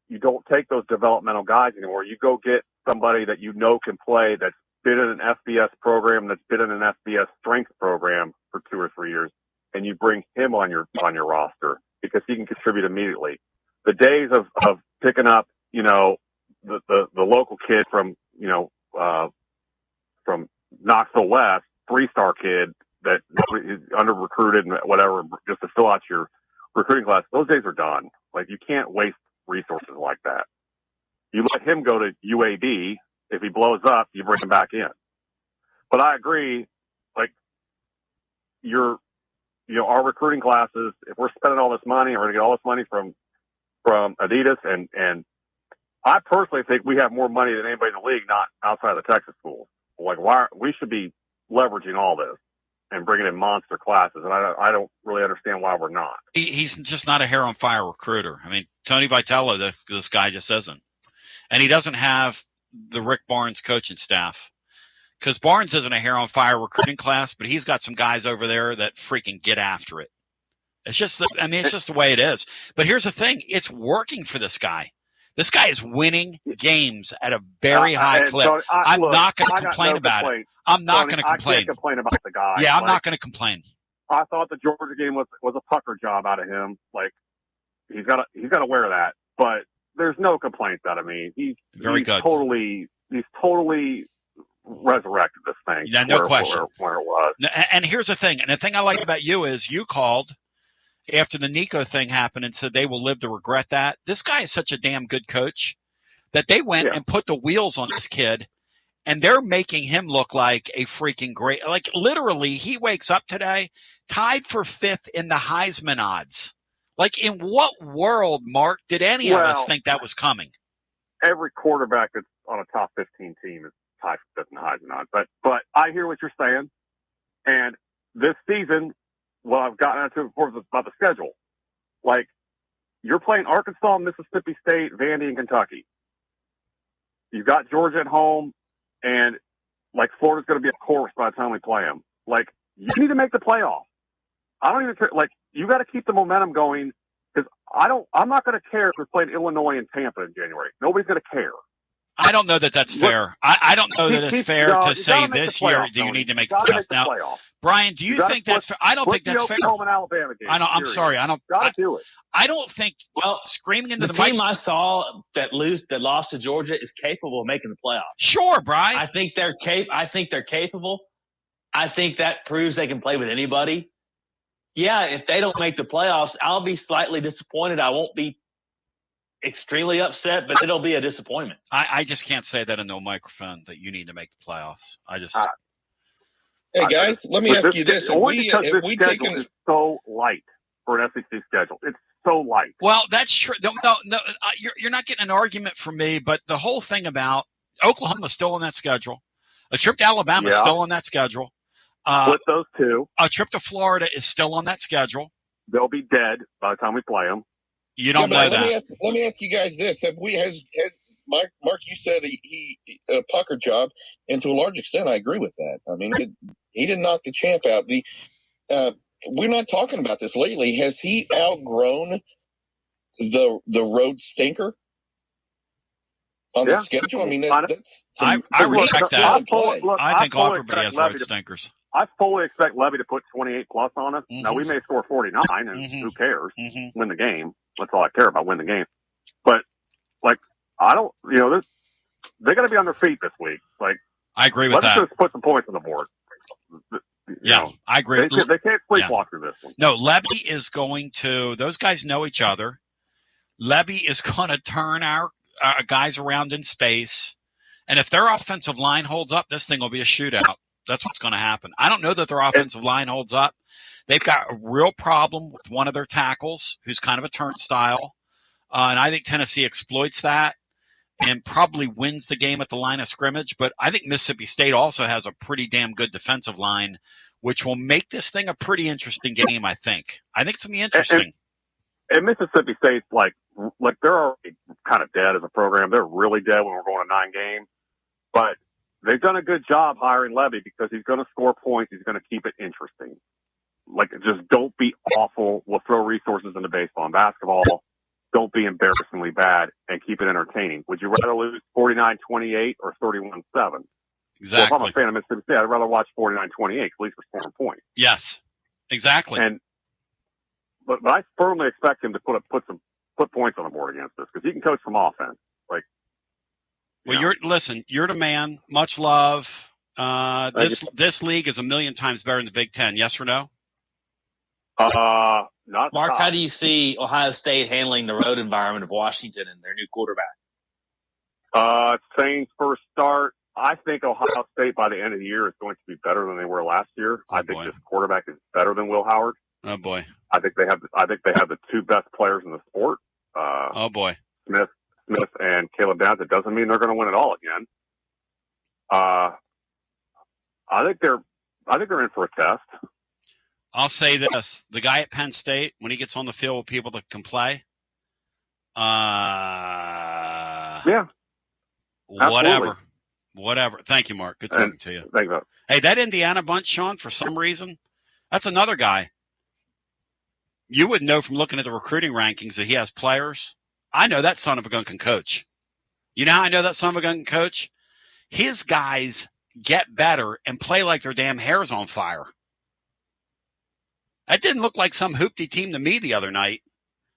You don't take those developmental guys anymore. You go get somebody that can play, that's been in an FBS program, that's been in an FBS strength program for 2 or 3 years, and you bring him on your roster because he can contribute immediately. The days of picking up, the local kid from Knoxville West, 3-star kid that is under recruited and whatever, just to fill out your recruiting class, those days are done. You can't waste resources like that. You let him go to UAB. If he blows up, you bring him back in. But I agree, our recruiting classes, if we're spending all this money, we're going to get all this money from Adidas, and I personally think we have more money than anybody in the league, not outside of the Texas schools. We should be leveraging all this and bringing in monster classes, and I don't really understand why we're not. He's just not a hair on fire recruiter. I mean, Tony Vitello, this guy just isn't, and he doesn't have the Rick Barnes coaching staff. Because Barnes isn't a hair on fire recruiting class, but he's got some guys over there that freaking get after it. It's just the way it is. But here's the thing. It's working for this guy. This guy is winning games at a very high clip. Tony, I'm not going to complain about it. I'm not going to complain. I can't complain about the guy. Yeah, I'm not going to complain. I thought the Georgia game was a pucker job out of him. He's got to wear that. But there's no complaints out of me. He's good. He's totally resurrected this thing. Yeah, no question. Where it was. And here's the thing. And the thing I like about you is you called after the Nico thing happened and said they will live to regret that. This guy is such a damn good coach that they went and put the wheels on this kid, and they're making him look like a freaking great. Literally, he wakes up today tied for 5th in the Heisman odds. In what world, Mark, did any of us think that was coming? Every quarterback that's on a top 15 team is tied for 5th in the Heisman odds. But I hear what you're saying, and this season, I've gotten into before about the schedule. You're playing Arkansas, Mississippi State, Vandy, and Kentucky. You've got Georgia at home, and Florida's going to be a course by the time we play them. You need to make the playoff. I don't even care. You got to keep the momentum going, because I'm not going to care if we're playing Illinois and Tampa in January. Nobody's going to care. I don't know that that's fair. I don't know that it's fair to say this year that you need to make the playoffs. Now, Brian, do you think that's fair? I don't think that's fair. Alabama game, I'm sorry. I don't. Gotta do it. I don't think. Screaming into the team I saw that lost to Georgia is capable of making the playoffs. Sure, Brian. I think they're capable. I think that proves they can play with anybody. Yeah, if they don't make the playoffs, I'll be slightly disappointed. I won't be extremely upset, but it'll be a disappointment. I just can't say that in no microphone that you need to make the playoffs. I just. Hey guys, let me ask you this: because this schedule is so light for an SEC schedule. It's so light. Well, that's true. No, you're not getting an argument from me. But the whole thing about Oklahoma's still on that schedule, a trip to Alabama is still on that schedule. With those two, a trip to Florida is still on that schedule. They'll be dead by the time we play them. You don't know that. Let me ask you guys this: has Mark? You said he a pucker job, and to a large extent, I agree with that. I mean, he didn't knock the champ out. We're not talking about this lately. Has he outgrown the road stinker on the schedule? I mean, I respect that. I think fully everybody has road stinkers. I fully expect Levy to put 28 plus on us. Now we may score 49, and who cares? Win the game. That's all I care about. Win the game. But I don't. They got to be on their feet this week. I agree with that. Let's just put some points on the board. I agree. They can't sleepwalk through this one. No, Levy is going to. Those guys know each other. Levy is going to turn our guys around in space, and if their offensive line holds up, this thing will be a shootout. That's what's going to happen. I don't know that their offensive line holds up. They've got a real problem with one of their tackles, who's kind of a turnstile, and I think Tennessee exploits that and probably wins the game at the line of scrimmage. But I think Mississippi State also has a pretty damn good defensive line, which will make this thing a pretty interesting game, I think. I think it's going to be interesting. And Mississippi State's they're already kind of dead as a program. They're really dead when we're going to 9 games. But they've done a good job hiring Levy because he's going to score points. He's going to keep it interesting. Just don't be awful. We'll throw resources into baseball and basketball. Don't be embarrassingly bad and keep it entertaining. Would you rather lose 49-28 or 31-7? Exactly. Well, if I'm a fan of Mississippi State, I'd rather watch 49-28. At least we're scoring points. Yes, exactly. But I firmly expect him to put points on the board against us because he can coach some offense. You're the man. Much love. This league is a million times better than the Big Ten. Yes or no? Not Mark, how do you see Ohio State handling the road environment of Washington and their new quarterback? Saints first start. I think Ohio State by the end of the year is going to be better than they were last year. I think this quarterback is better than Will Howard. Oh boy. I think they have the two best players in the sport. Oh boy. Smith and Caleb Downs. It doesn't mean they're going to win it all again. I think they're in for a test. I'll say this: the guy at Penn State, when he gets on the field with people that can play, whatever. Thank you, Mark. Good talking to you. Thank you. Hey, that Indiana bunch, Sean, for some reason, that's another guy. You wouldn't know from looking at the recruiting rankings that he has players. I know that son of a gun can coach. You know how I know that son of a gun can coach? His guys get better and play like their damn hair's on fire. That didn't look like some hoopty team to me the other night.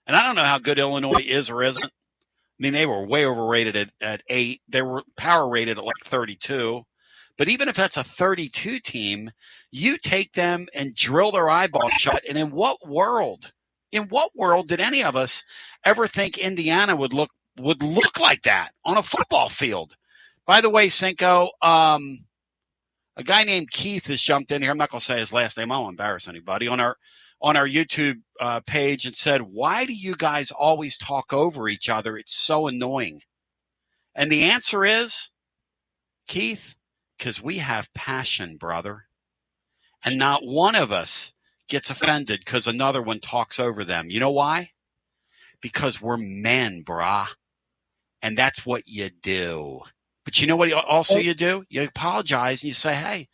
And I don't know how good Illinois is or isn't. I mean, they were way overrated at 8. They were power rated at 32. But even if that's a 32 team, you take them and drill their eyeballs shut. And in what world did any of us ever think Indiana would look like that on a football field? By the way, Cinco, a guy named Keith has jumped in here. I'm not going to say his last name. I won't embarrass anybody. On our YouTube page and said, why do you guys always talk over each other? It's so annoying. And the answer is, Keith, because we have passion, brother. And not one of us gets offended because another one talks over them. You know why? Because we're men, brah. And that's what you do. But you know what also you do? You apologize and you say, hey,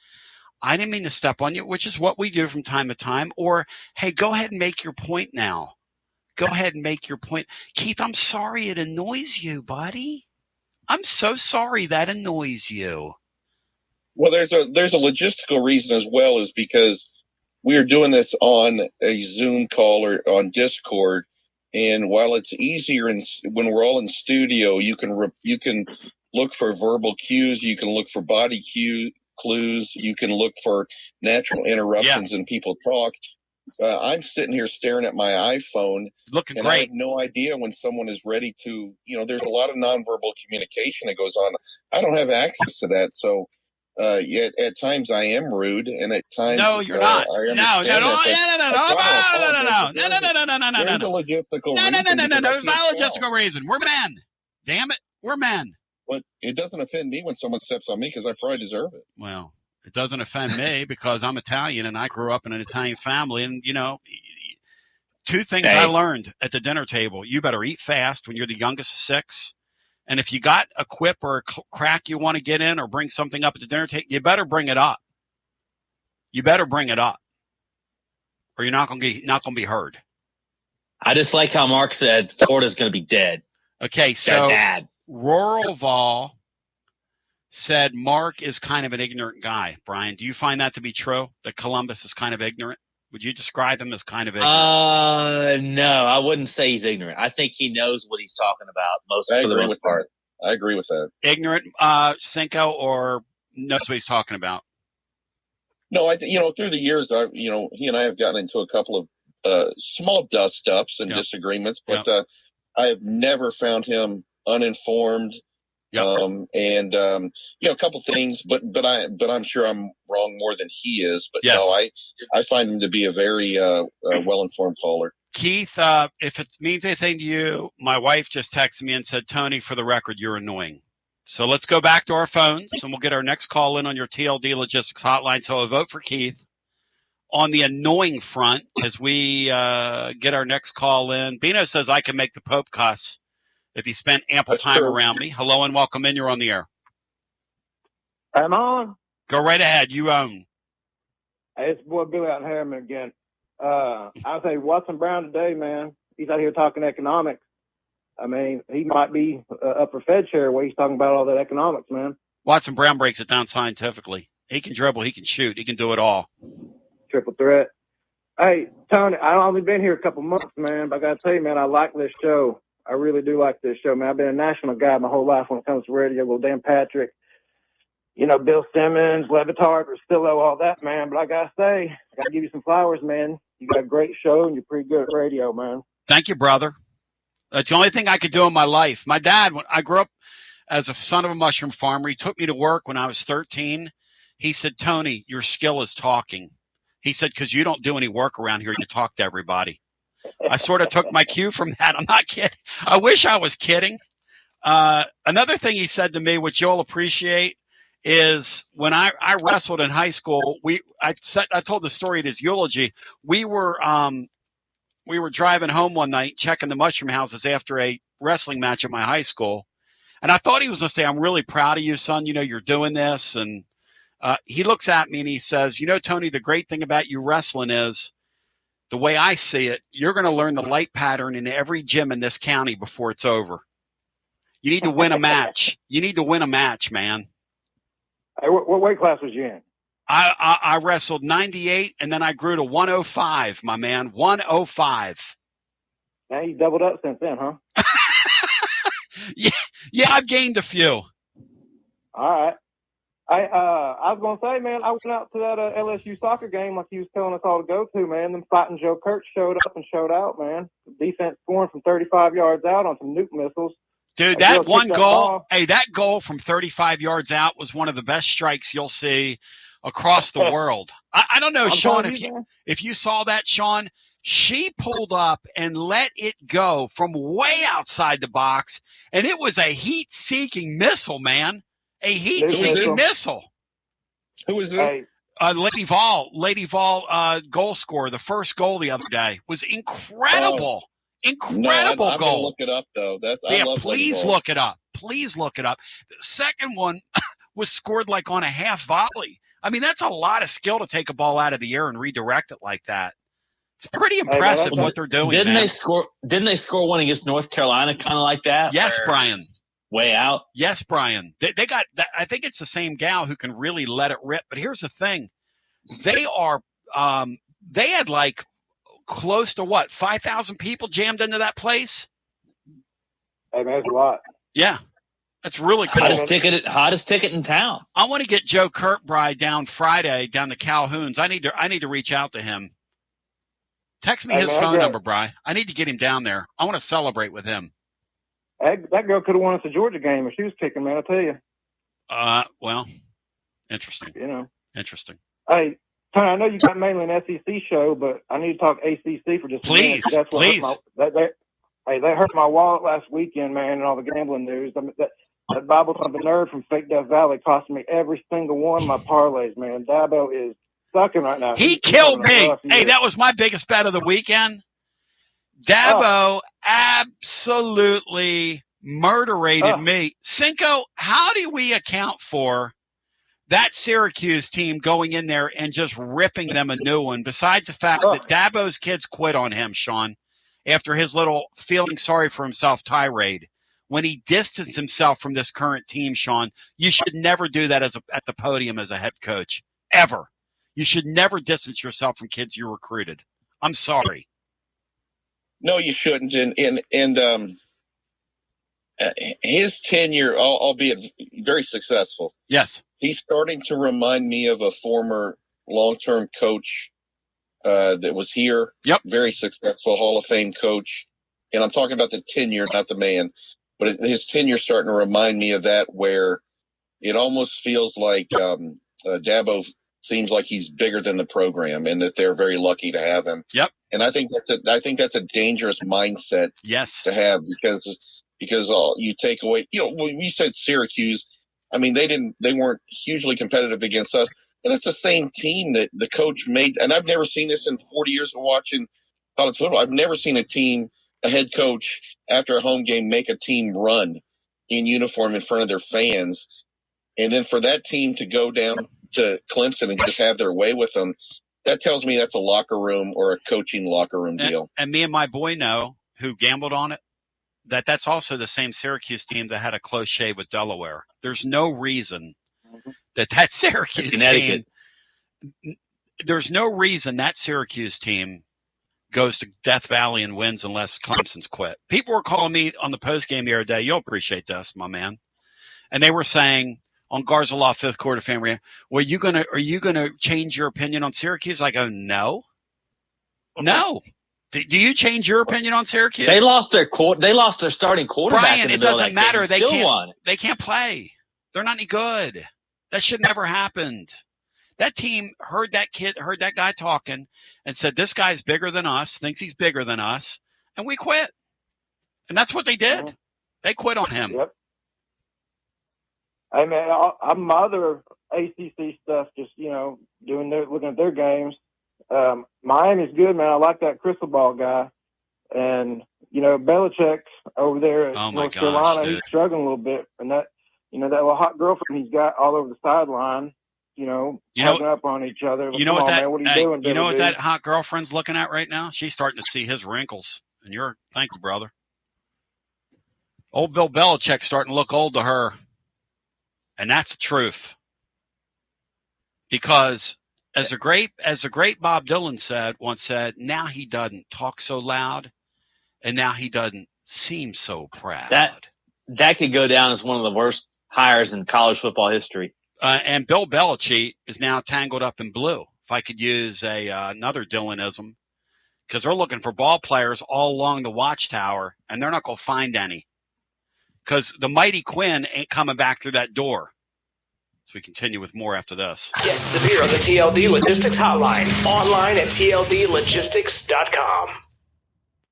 I didn't mean to step on you, which is what we do from time to time. Or, hey, go ahead and make your point now. Go ahead and make your point. Keith, I'm sorry it annoys you, buddy. I'm so sorry that annoys you. Well, there's a logistical reason as well, is because we are doing this on a Zoom call or on Discord. And while it's easier when we're all in studio, you can look for verbal cues, you can look for body clues, you can look for natural interruptions and people talk. I'm sitting here staring at my iPhone, looking and great. I have no idea when someone is ready to. There's a lot of nonverbal communication that goes on. I don't have access to that, so yet at times I am rude, and at times No, you're not. I No, understand that. No. There's a logistical reason. No. There's not a logistical reason. We're men. Damn it, we're men. But it doesn't offend me when someone steps on me because I probably deserve it. Well, it doesn't offend me because I'm Italian and I grew up in an Italian family. And, two things I learned at the dinner table. You better eat fast when you're the youngest of 6. And if you got a quip or a crack you want to get in or bring something up at the dinner table, you better bring it up. You better bring it up or you're not going to be heard. I just like how Mark said Florida's going to be dead. Okay, so Rural Vol said Mark is kind of an ignorant guy. Brian, do you find that to be true, that Columbus is kind of ignorant? Would you describe him as kind of ignorant? No, I wouldn't say he's ignorant. I think he knows what he's talking about for the most part. I agree with that. Ignorant, Cinco, or knows what he's talking about? No, through the years, he and I have gotten into a couple of small dust-ups and disagreements, but I have never found him uninformed. A couple things, but I'm sure I'm wrong more than he is. But no, I find him to be a very well-informed caller. Keith, if it means anything to you, my wife just texted me and said, Tony, for the record, you're annoying. So let's go back to our phones and we'll get our next call in on your TLD Logistics hotline. So I'll vote for Keith. On the annoying front, as we get our next call in, Bino says I can make the Pope cuss if he spent ample time around me. Hello and welcome in. You're on the air. I'm on. Go right ahead. You own. Hey, it's boy Billy out in Harriman again. I'll say Watson Brown today, man. He's out here talking economics. I mean, he might be up for Fed chair where he's talking about all that economics, man. Watson Brown breaks it down scientifically. He can dribble. He can shoot. He can do it all. Triple threat. Hey, Tony, I've only been here a couple months, man, but I got to tell you, man, I like this show. I really do like this show, man. I've been a national guy my whole life when it comes to radio. Well, Dan Patrick, Bill Simmons, Levitard, Rustillo, all that, man. But I got to say, I got to give you some flowers, man. You got a great show, and you're pretty good at radio, man. Thank you, brother. That's the only thing I could do in my life. My dad, when I grew up as a son of a mushroom farmer, he took me to work when I was 13. He said, Tony, your skill is talking. He said, because you don't do any work around here. You talk to everybody. I sort of took my cue from that. I'm not kidding. I wish I was kidding. Another thing he said to me, which you'll appreciate, is when I wrestled in high school, I told the story at his eulogy. We were driving home one night, checking the mushroom houses after a wrestling match at my high school. And I thought he was going to say, I'm really proud of you, son. You're doing this. And he looks at me and he says, Tony, the great thing about you wrestling is, the way I see it, you're going to learn the light pattern in every gym in this county before it's over. You need to win a match. You need to win a match, man. Hey, what weight class was you in? I wrestled 98, and then I grew to 105, my man. 105. Now you doubled up since then, huh? Yeah, I've gained a few. All right. I was going to say, man, I went out to that LSU soccer game like he was telling us all to go to, man. Them Fighting Joe Kurtz showed up and showed out, man. Defense scoring from 35 yards out on some nuke missiles. Dude, that one goal, that goal from 35 yards out was one of the best strikes you'll see across the world. I don't know, Sean, if you saw that, Sean, she pulled up and let it go from way outside the box, and it was a heat-seeking missile, man. A heat-seeking missile. Who was this? Lady Vol, goal scorer, the first goal the other day was incredible. Incredible I'm goal. Gonna look it up though. Please look it up. Please look it up. The second one was scored like on a half volley. I mean, that's a lot of skill to take a ball out of the air and redirect it like that. It's pretty impressive what they're doing. Didn't they score one against North Carolina kind of like that? Yes, Brian. Way out. Yes, Brian. They got. I think it's the same gal who can really let it rip. But here's the thing: they are. They had like close to 5,000 people jammed into that place. Hey, man, that's a lot. Yeah, that's really cool. Hottest ticket in town. I want to get Joe Kirkbride down Friday down to Calhoun's. I need to reach out to him. Text me his phone number, Bri. I need to get him down there. I want to celebrate with him. That girl could have won us a Georgia game if she was kicking, man. I tell you. Well, interesting. Interesting. Hey, Tony, I know you got mainly an SEC show, but I need to talk ACC for just a minute. That's what hurt that hurt my wallet last weekend, man, and all the gambling news. I mean, that Bible thumping nerd from Fake Death Valley cost me every single one of my parlays, man. Dabo is sucking right now. He killed me. Hey, that was my biggest bet of the weekend. Dabo absolutely murderated me. Cinco, how do we account for that Syracuse team going in there and just ripping them a new one, besides the fact that Dabo's kids quit on him, Sean, after his little feeling sorry for himself tirade? When he distanced himself from this current team, Sean, you should never do that at the podium as a head coach, ever. You should never distance yourself from kids you recruited. I'm sorry. No, you shouldn't. And his tenure, albeit very successful. Yes. He's starting to remind me of a former long-term coach that was here. Yep. Very successful Hall of Fame coach. And I'm talking about the tenure, not the man. But his tenure starting to remind me of that, where it almost feels like Dabo seems like he's bigger than the program, and that they're very lucky to have him. Yep. And I think that's a dangerous mindset to have, because you take away, when we said Syracuse, I mean, they weren't hugely competitive against us, but it's the same team that the coach made. And I've never seen this in 40 years of watching college football. I've never seen a head coach after a home game make a team run in uniform in front of their fans. And then for that team to go down to Clemson and just have their way with them, that tells me that's a locker room or a coaching locker room deal. And me and my boy know, who gambled on it, that's also the same Syracuse team that had a close shave with Delaware. There's no reason that Syracuse team, there's no reason that Syracuse team goes to Death Valley and wins unless Clemson's quit. People were calling me on the post game the other day. You'll appreciate this, my man. And they were saying on Garzaloff fifth quarter Fanrun, well, are you gonna change your opinion on Syracuse? I go, no. Do you change your opinion on Syracuse? They lost their starting quarterback. Brian, in the it middle doesn't of that matter. game. They can't play. They're not any good. That should never happened. That team heard that guy talking and said, this guy's bigger than us, thinks he's bigger than us, and we quit. And that's what they did. Mm-hmm. They quit on him. Yep. Hey, man, my other ACC stuff, just, looking at their games. Miami's good, man. I like that crystal ball guy. And, Belichick over there at North Carolina, he's struggling a little bit. And that little hot girlfriend he's got all over the sideline, hugging up on each other. What are you doing? You know what that hot girlfriend's looking at right now? She's starting to see his wrinkles. And thank you, brother. Old Bill Belichick's starting to look old to her. And that's the truth. Because as the great Bob Dylan once said, now he doesn't talk so loud, and now he doesn't seem so proud. That could go down as one of the worst hires in college football history. And Bill Belichick is now tangled up in blue. If I could use another Dylanism, because they're looking for ball players all along the watchtower, and they're not going to find any. Because the mighty Quinn ain't coming back through that door. So we continue with more after this. Yes, Severe on the TLD Logistics Hotline. Online at tldlogistics.com.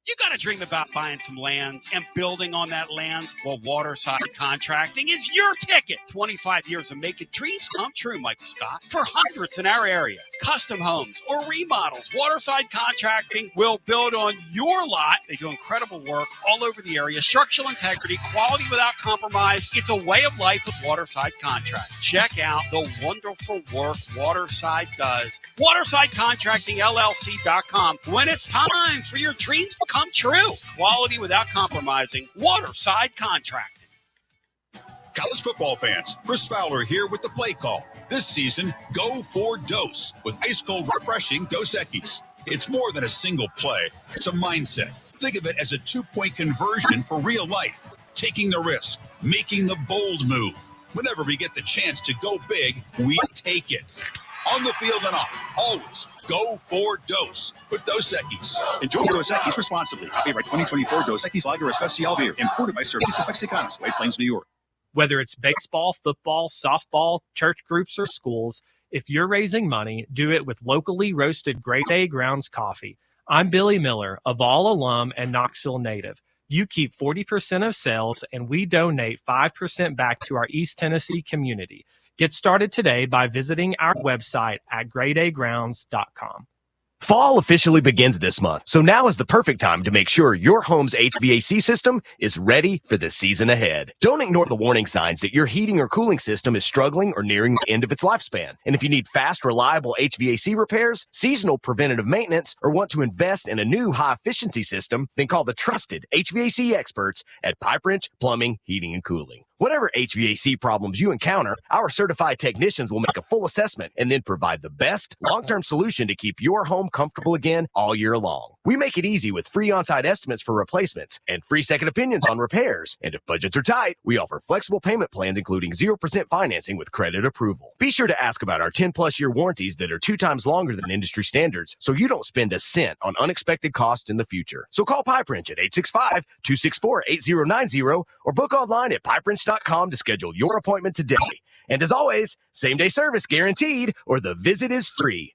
You got to dream about buying some land and building on that land. Well, Waterside Contracting is your ticket. 25 years of making dreams come true, Michael Scott. For hundreds in our area, custom homes or remodels, Waterside Contracting will build on your lot. They do incredible work all over the area. Structural integrity, quality without compromise. It's a way of life with Waterside Contract. Check out the wonderful work Waterside does. WatersideContractingLLC.com. When it's time for your dreams to come true. Quality without compromising. Waterside Contracting. College football fans, Chris Fowler here with the play call. This season, go for Dose with ice-cold refreshing Dos Equis. It's more than a single play. It's a mindset. Think of it as a 2-point conversion for real life. Taking the risk, making the bold move. Whenever we get the chance to go big, we take it. on the field and off. Always go for Dos with Dos Equis. Enjoy Dos Equis responsibly. Copyright 2024 Dos Equis Lager Especial Beer. Imported by Servicios Mexicanos, White Plains, New York. Whether it's baseball, football, softball, church groups, or schools, if you're raising money, do it with locally roasted Grade A Grounds coffee. I'm Billy Miller, a Vol alum and Knoxville native. You keep 40% of sales, and we donate 5% back to our East Tennessee community. Get started today by visiting our website at gradeagrounds.com. Fall officially begins this month, so now is the perfect time to make sure your home's HVAC system is ready for the season ahead. Don't ignore the warning signs that your heating or cooling system is struggling or nearing the end of its lifespan. And if you need fast, reliable HVAC repairs, seasonal preventative maintenance, or want to invest in a new high-efficiency system, then call the trusted HVAC experts at Pipe Wrench Plumbing, Heating, and Cooling. Whatever HVAC problems you encounter, our certified technicians will make a full assessment and then provide the best long-term solution to keep your home comfortable again all year long. We make it easy with free on-site estimates for replacements and free second opinions on repairs. And if budgets are tight, we offer flexible payment plans including 0% financing with credit approval. Be sure to ask about our 10-plus year warranties that are 2 times longer than industry standards so you don't spend a cent on unexpected costs in the future. So call Pipe Wrench at 865-264-8090 or book online at pipewrench.com to schedule your appointment today. And as always, same-day service guaranteed or the visit is free.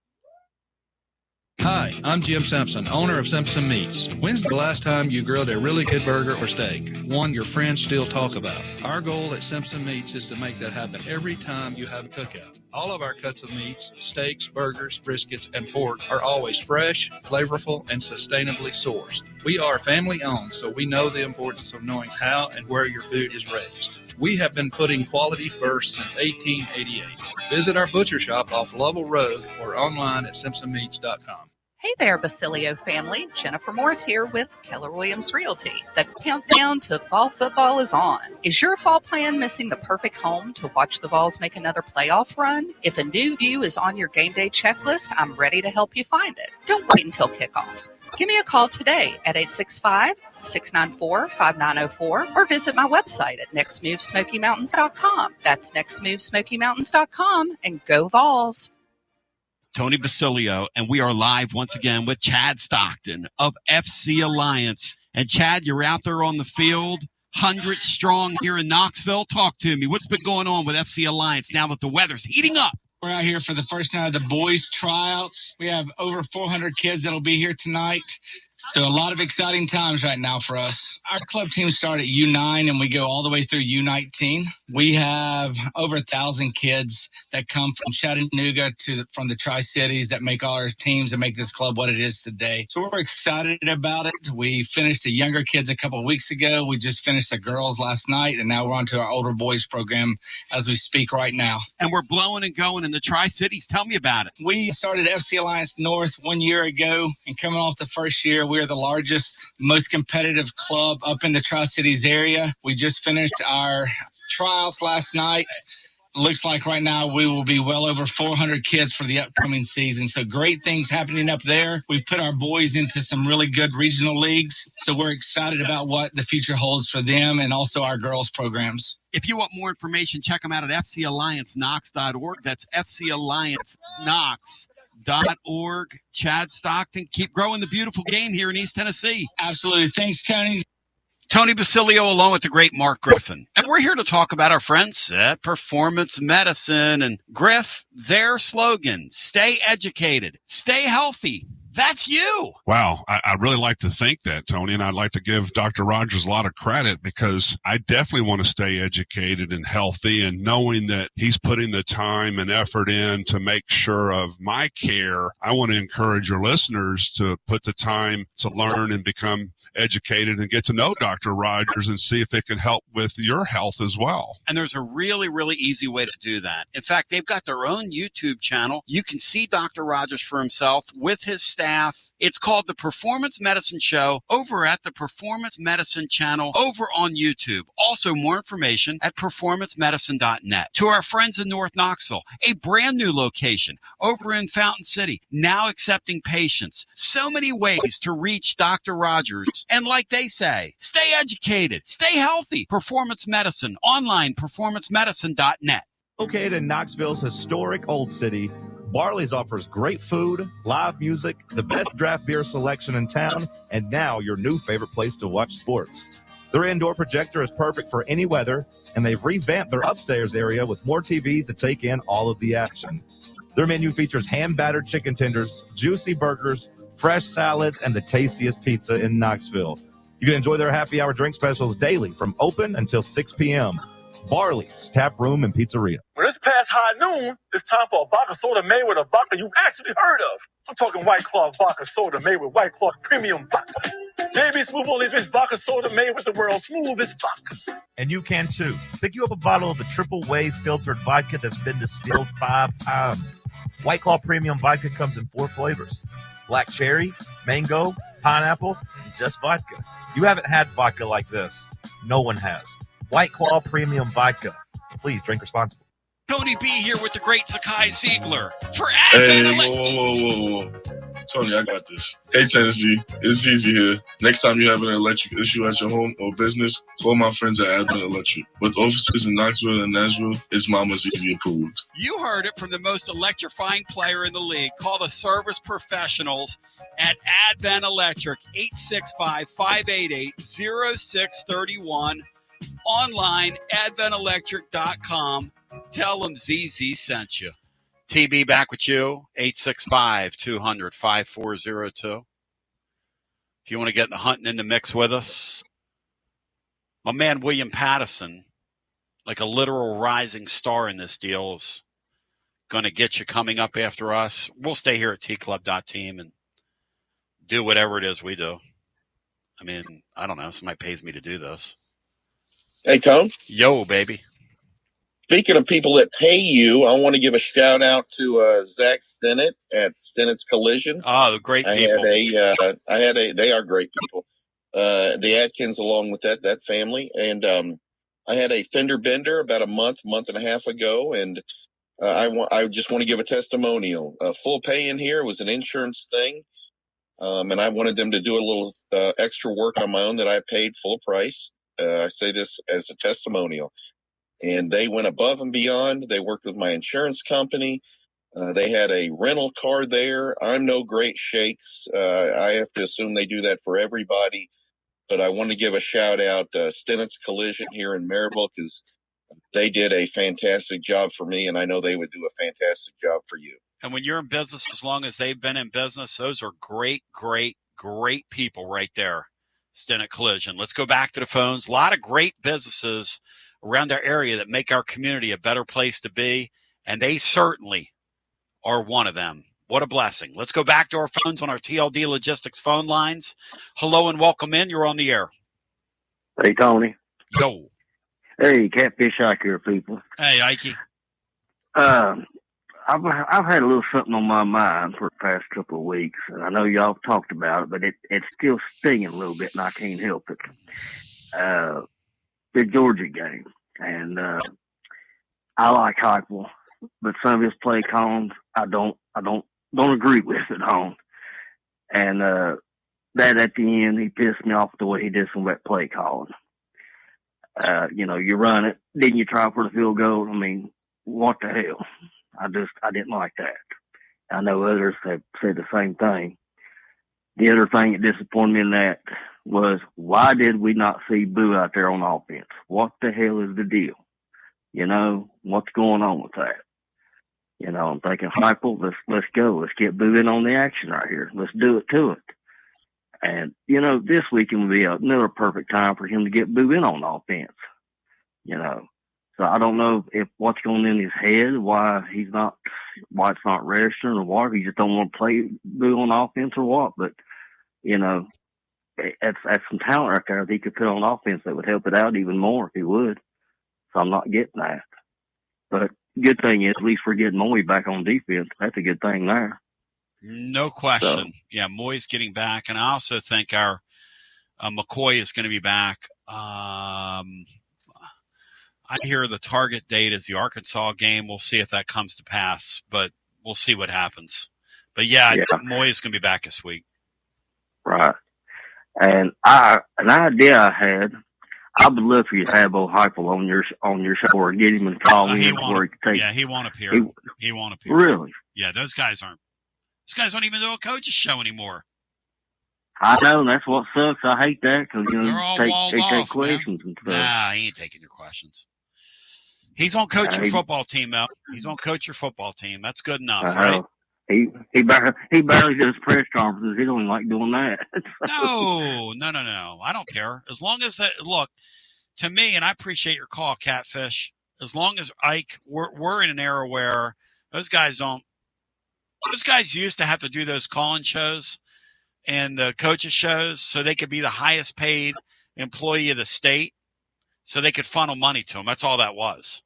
Hi, I'm Jim Simpson, owner of Simpson Meats. When's the last time you grilled a really good burger or steak? One your friends still talk about. Our goal at Simpson Meats is to make that happen every time you have a cookout. All of our cuts of meats, steaks, burgers, briskets, and pork are always fresh, flavorful, and sustainably sourced. We are family owned, so we know the importance of knowing how and where your food is raised. We have been putting quality first since 1888. Visit our butcher shop off Lovell Road or online at simpsonmeats.com. Hey there, Basilio family. Jennifer Morris here with Keller Williams Realty. The countdown to fall football is on. Is your fall plan missing the perfect home to watch the Vols make another playoff run? If a new view is on your game day checklist, I'm ready to help you find it. Don't wait until kickoff. Give me a call today at 865-694-5904 or visit my website at nextmovesmokymountains.com. That's nextmovesmokymountains.com, and go Vols. Tony Basilio, and we are live once again with Chad Stockton of FC Alliance. And Chad, you're out there on the field, 100 strong here in Knoxville. Talk to me. What's been going on with FC Alliance now that the weather's heating up? We're out here for the first night of the boys' tryouts. We have over 400 kids that'll be here tonight. So a lot of exciting times right now for us. Our club team start at U9 and we go all the way through U19. We have over 1,000 kids that come from Chattanooga from the Tri-Cities that make all our teams and make this club what it is today. So we're excited about it. We finished the younger kids a couple of weeks ago. We just finished the girls last night, and now we're on to our older boys program as we speak right now. And we're blowing and going in the Tri-Cities. Tell me about it. We started FC Alliance North 1 year ago, and coming off the first year, we are the largest, most competitive club up in the Tri-Cities area. We just finished our trials last night. Looks like right now we will be well over 400 kids for the upcoming season. So great things happening up there. We've put our boys into some really good regional leagues. So we're excited about what the future holds for them and also our girls programs. If you want more information, check them out at fcallianceknox.org. That's fcallianceknox.org. Chad Stockton, keep growing the beautiful game here in East Tennessee. Absolutely. Thanks, Tony. Tony Basilio along with the great Mark Griffin. And we're here to talk about our friends at Performance Medicine. And Griff, their slogan, stay educated, stay healthy. That's you. Wow. I really like to think that, Tony, and I'd like to give Dr. Rogers a lot of credit because I definitely want to stay educated and healthy, and knowing that he's putting the time and effort in to make sure of my care. I want to encourage your listeners to put the time to learn and become educated and get to know Dr. Rogers and see if it can help with your health as well. And there's a really, really easy way to do that. In fact, they've got their own YouTube channel. You can see Dr. Rogers for himself with his staff. It's called The Performance Medicine Show over at the Performance Medicine channel over on YouTube. Also, more information at performancemedicine.net. To our friends in North Knoxville, a brand new location over in Fountain City, now accepting patients. So many ways to reach Dr. Rogers. And like they say, stay educated, stay healthy. Performance Medicine, online, performancemedicine.net. Located in Knoxville's historic Old City, Barley's offers great food, live music, the best draft beer selection in town, and now your new favorite place to watch sports. Their indoor projector is perfect for any weather, and they've revamped their upstairs area with more TVs to take in all of the action. Their menu features hand-battered chicken tenders, juicy burgers, fresh salads, and the tastiest pizza in Knoxville. You can enjoy their happy hour drink specials daily from open until 6 p.m. Barley's Tap Room and Pizzeria. When it's past high noon, it's time for a vodka soda made with a vodka you've actually heard of. I'm talking White Claw vodka soda made with White Claw premium vodka. JB Smooth only drinks vodka soda made with the world's smoothest vodka. And you can too. Pick you up a bottle of the triple wave filtered vodka that's been distilled 5 times. White Claw premium vodka comes in 4 flavors: black cherry, mango, pineapple, and just vodka. You haven't had vodka like this. No one has. White Claw premium vodka. Please drink responsibly. Tony B here with the great Zakai Ziegler for Hey, Advent. whoa. Tony, I got this. Hey, Tennessee, it's Easy here. Next time you have an electric issue at your home or business, call my friends at Advent Electric. With offices in Knoxville and Nashville, it's Mama's Easy approved. You heard it from the most electrifying player in the league. Call the service professionals at Advent Electric, 865-588-0631. Online, adventelectric.com. Tell them ZZ sent you. TB back with you, 865-200-5402. If you want to get the hunting in the mix with us, my man William Pattison, like a literal rising star in this deal, is going to get you coming up after us. We'll stay here at tclub.team and do whatever it is we do. I mean, I don't know. Somebody pays me to do this. Hey, Tone. Yo, baby. Speaking of people that pay you, I want to give a shout out to Zach Stinnett at Stinnet's Collision. Oh, the great people. They are great people. The Atkins along with that family. And I had a fender bender about a month and a half ago. And I just want to give a testimonial. Full pay in here. It was an insurance thing. And I wanted them to do a little extra work on my own that I paid full price. I say this as a testimonial. And they went above and beyond. They worked with my insurance company. They had a rental car there. I'm no great shakes. I have to assume they do that for everybody. But I want to give a shout out to Stinnet's Collision here in Maryville because they did a fantastic job for me, and I know they would do a fantastic job for you. And when you're in business as long as they've been in business, those are great people right there. Stinnett Collision. Let's go back to the phones. A lot of great businesses around our area that make our community a better place to be, and they certainly are one of them. What a blessing. Let's go back to our phones on our TLD Logistics phone lines. Hello and welcome in. You're on the air. Hey, Tony. Go. Hey, Catfish Ike here, people. Hey, Ikey. I've had a little something on my mind for the past couple of weeks, and I know y'all have talked about it, but it's still stinging a little bit, and I can't help it. The Georgia game, and I like Heupel, but some of his play calls I don't agree with at home. And that at the end, he pissed me off the way he did some of that play calling. You run it, then you try for the field goal. I mean, what the hell? I didn't like that. I know others have said the same thing. The other thing that disappointed me in that was, why did we not see Boo out there on offense? What the hell is the deal? What's going on with that? I'm thinking, Heupel, let's go. Let's get Boo in on the action right here. Let's do it to it. And, this weekend would be another perfect time for him to get Boo in on offense. So I don't know if what's going in his head, why it's not registering or what. He just don't want to play Boo on offense or what. But, that's some talent right there that he could put on offense that would help it out even more if he would. So I'm not getting that. But good thing is, at least we're getting Moy back on defense. That's a good thing there. No question. Yeah, Moy's getting back. And I also think our McCoy is going to be back. I hear the target date is the Arkansas game. We'll see if that comes to pass, but we'll see what happens. But, yeah. Moy is going to be back this week. Right. And an idea I had, I would love for you to have old Heupel on your show or get him and call in where he can take. Yeah, he won't appear. He won't appear. Really? Yeah, those guys don't even do a coach's show anymore. I know, that's what sucks. I hate that because They're all walled they take off, questions man. and stuff. Nah, he ain't taking your questions. He's on coach your football team, Mel. He's on coach your football team. That's good enough, right? He barely does press conferences. He don't even like doing that. No. I don't care. As long as that, look, to me, and I appreciate your call, Catfish. As long as Ike, we're in an era where those guys used to have to do those call-in shows and the coaches shows so they could be the highest paid employee of the state so they could funnel money to them. That's all that was.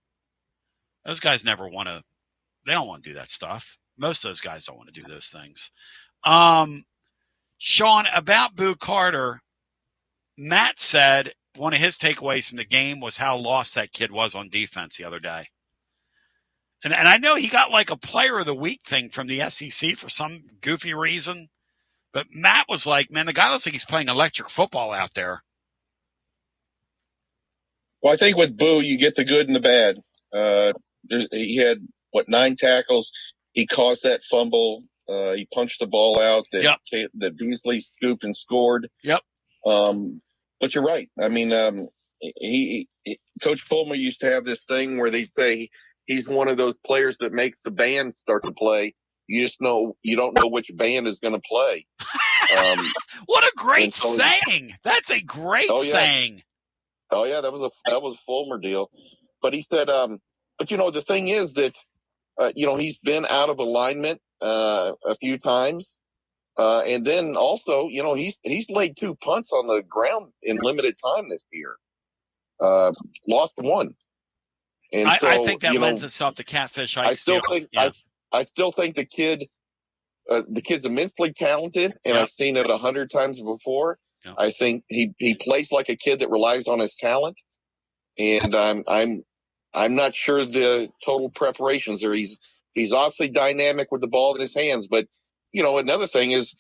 Those guys they don't want to do that stuff. Most of those guys don't want to do those things. Sean, about Boo Carter, Matt said one of his takeaways from the game was how lost that kid was on defense the other day. And I know he got like a player of the week thing from the SEC for some goofy reason. But Matt was like, man, the guy looks like he's playing electric football out there. Well, I think with Boo, you get the good and the bad. He had, 9 tackles. He caused that fumble. He punched the ball out that Beasley scooped and scored. Yep. But you're right. I mean, Coach Fulmer used to have this thing where they say he's one of those players that makes the band start to play. You don't know which band is going to play. What a great saying! That's a great saying. Oh yeah, that was a Fulmer deal. But he said, but the thing is that he's been out of alignment a few times, and then also he's laid 2 punts on the ground in limited time this year. Lost 1. And I think that lends itself to Catfish. I still think the kid's immensely talented, and I've seen it 100 times before. Yep. I think he plays like a kid that relies on his talent, and I'm not sure the total preparations there. He's obviously dynamic with the ball in his hands, but another thing is,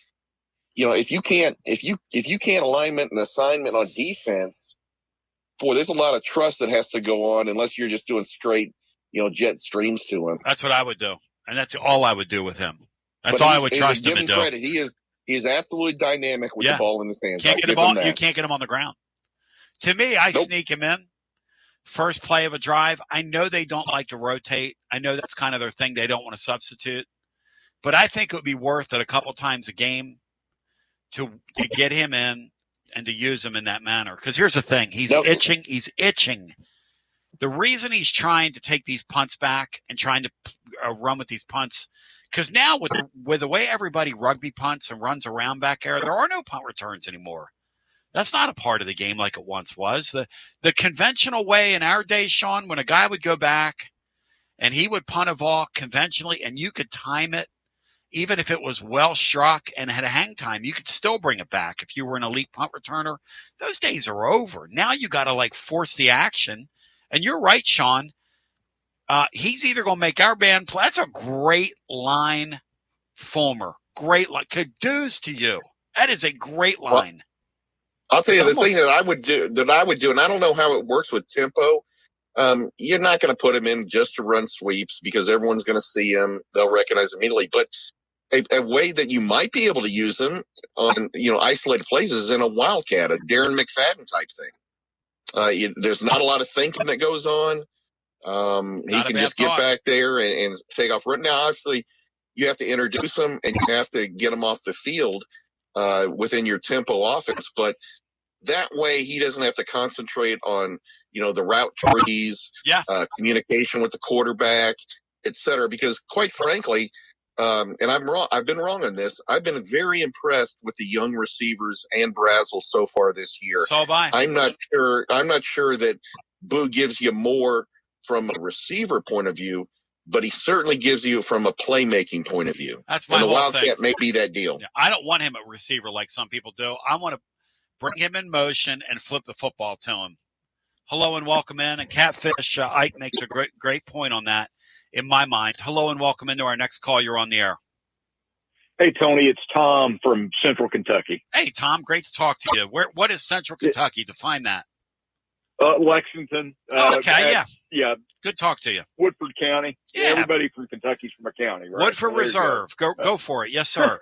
if you can't alignment and assignment on defense, boy, there's a lot of trust that has to go on unless you're just doing straight, jet streams to him. That's what I would do, and that's all I would do with him. That's all I would trust him to do. Credit. He is absolutely dynamic with the ball in his hands. You can't get him on the ground. To me, I sneak him in. First play of a drive. I know they don't like to rotate. I know that's kind of their thing. They don't want to substitute. But I think it would be worth it a couple times a game to get him in and to use him in that manner. Because here's the thing. He's itching. He's itching. The reason he's trying to take these punts back and trying to run with these punts, because now with the way everybody rugby punts and runs around back there are no punt returns anymore. That's not a part of the game like it once was. The conventional way in our day, Sean, when a guy would go back and he would punt a ball conventionally and you could time it, even if it was well struck and had a hang time, you could still bring it back if you were an elite punt returner. Those days are over. Now you got to force the action. And you're right, Sean. He's either going to make our band play. That's a great line, Fulmer. Great line. Kudos to you. That is a great line. I'll tell you the thing that I would do, and I don't know how it works with tempo. You're not going to put him in just to run sweeps because everyone's going to see him. They'll recognize immediately. But a way that you might be able to use him on, isolated plays is in a wildcat, a Darren McFadden type thing. There's not a lot of thinking that goes on. He can just get back there and take off. Right now, obviously, you have to introduce him and you have to get him off the field within your tempo offense. But that way, he doesn't have to concentrate on, the route trees, communication with the quarterback, et cetera. Because quite frankly, and I'm wrong. I've been wrong on this. I've been very impressed with the young receivers and Brazzell so far this year. So have I. I'm not sure that Boo gives you more from a receiver point of view, but he certainly gives you from a playmaking point of view. That's my and the whole Wildcat thing. may be that deal. Yeah, I don't want him a receiver like some people do. I want to bring him in motion and flip the football to him. Hello and welcome in. And Catfish, Ike makes a great point on that in my mind. Hello and welcome into our next call. You're on the air. Hey, Tony, it's Tom from Central Kentucky. Hey, Tom, great to talk to you. What is Central Kentucky? Define that. Lexington. Okay, yeah. Yeah. Good talk to you. Woodford County. Yeah. Everybody from Kentucky's from a county, right? Woodford Reserve. Go for it. Yes, sir.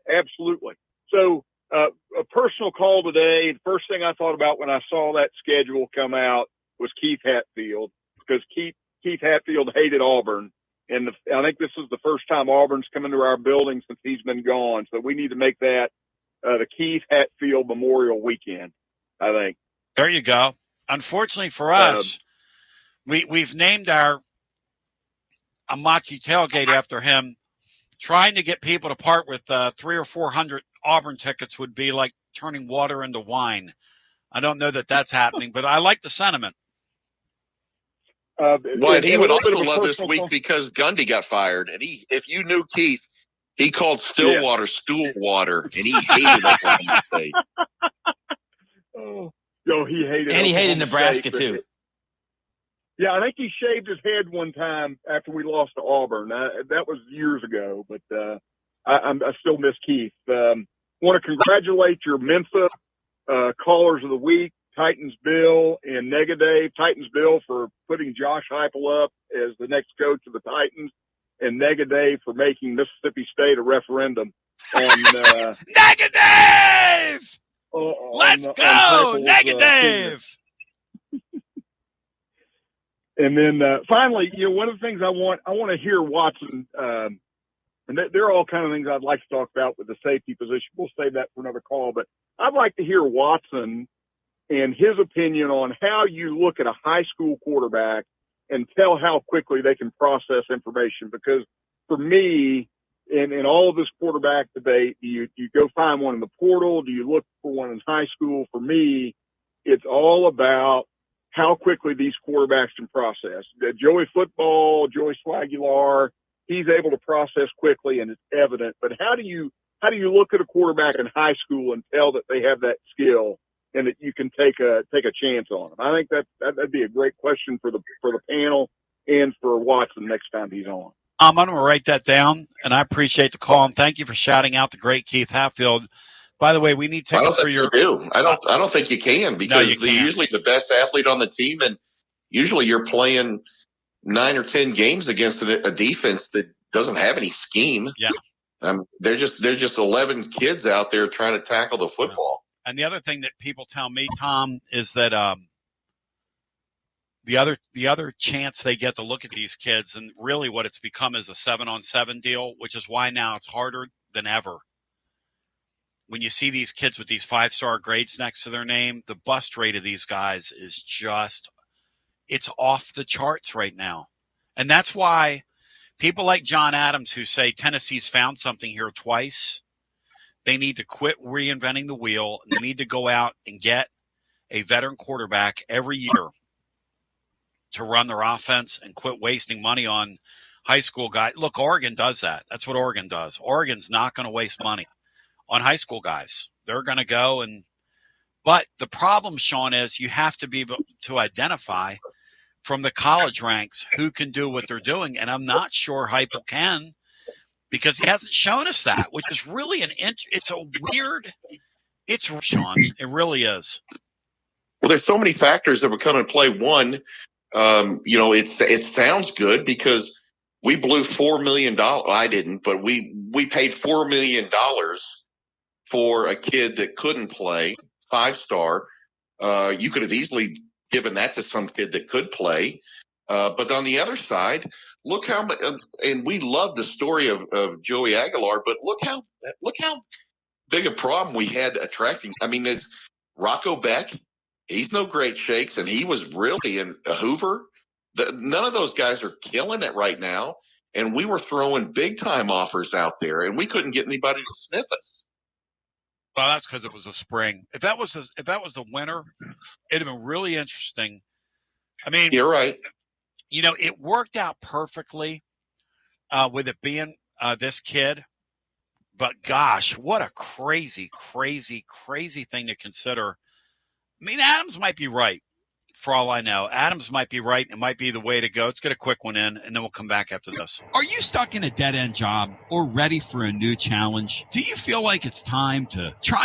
Absolutely. So a personal call today. The first thing I thought about when I saw that schedule come out was Keith Hatfield, because Keith Hatfield hated Auburn. And I think this is the first time Auburn's come into our building since he's been gone. So we need to make that the Keith Hatfield Memorial Weekend, I think. There you go. Unfortunately for us, we've named our Amachi tailgate after him. Trying to get people to part with 300 or 400 Auburn tickets would be like turning water into wine. I don't know that that's happening, but I like the sentiment. Well, he would also love this week because Gundy got fired. And if you knew Keith, he called Stillwater stool water, and he hated Oklahoma State. Oh, he hated And he hated Oklahoma Nebraska, State, too. Yeah, I think he shaved his head one time after we lost to Auburn. That was years ago, but I still miss Keith. Want to congratulate your Mensa callers of the week, Titans Bill and Negative. Titans Bill for putting Josh Heupel up as the next coach of the Titans, and Negative for making Mississippi State a referendum on Negative. Let's go, Negative. And then finally, one of the things I want to hear Watson, and there are all kind of things I'd like to talk about with the safety position. We'll save that for another call, but I'd like to hear Watson and his opinion on how you look at a high school quarterback and tell how quickly they can process information. Because for me, in all of this quarterback debate, do you go find one in the portal? Do you look for one in high school? For me, it's all about how quickly these quarterbacks can process. Joey Swagular, he's able to process quickly, and it's evident. But how do you look at a quarterback in high school and tell that they have that skill and that you can take a chance on them? I think that'd be a great question for the panel and for Watson next time he's on. I'm going to write that down, and I appreciate the call, and thank you for shouting out the great Keith Hatfield. By the way, we need tickets for your. I don't think you can, because they're usually the best athlete on the team, and usually you're playing 9 or 10 games against a defense that doesn't have any scheme. Yeah, they're just 11 kids out there trying to tackle the football. And the other thing that people tell me, Tom, is that the other chance they get to look at these kids, and really what it's become is a 7-on-7 deal, which is why now it's harder than ever. When you see these kids with these 5-star grades next to their name, the bust rate of these guys is it's off the charts right now. And that's why people like John Adams, who say Tennessee's found something here twice, they need to quit reinventing the wheel, and they need to go out and get a veteran quarterback every year to run their offense and quit wasting money on high school guys. Look, Oregon does that. That's what Oregon does. Oregon's not going to waste money on high school guys. They're going to go but the problem, Sean, is you have to be able to identify from the college ranks who can do what they're doing. And I'm not sure Heupel can, because he hasn't shown us that, which is really Sean, it really is. Well, there's so many factors that would come into play. One, it sounds good because we blew $4 million. I didn't, but we paid $4 million for a kid that couldn't play, 5-star. You could have easily given that to some kid that could play. But on the other side, look how much, and we love the story of Joey Aguilar, but look how big a problem we had attracting. I mean, it's Rocco Beck. He's no great shakes, and he was really in Hoover. None of those guys are killing it right now, and we were throwing big-time offers out there, and we couldn't get anybody to sniff us. Well, that's because it was a spring. If that was the winter, it'd have been really interesting. I mean, you're right. It worked out perfectly with it being this kid. But gosh, what a crazy, crazy, crazy thing to consider. I mean, Adams might be right, for all I know. Adams might be right. It might be the way to go. Let's get a quick one in, and then we'll come back after this. Are you stuck in a dead-end job or ready for a new challenge? Do you feel like it's time to try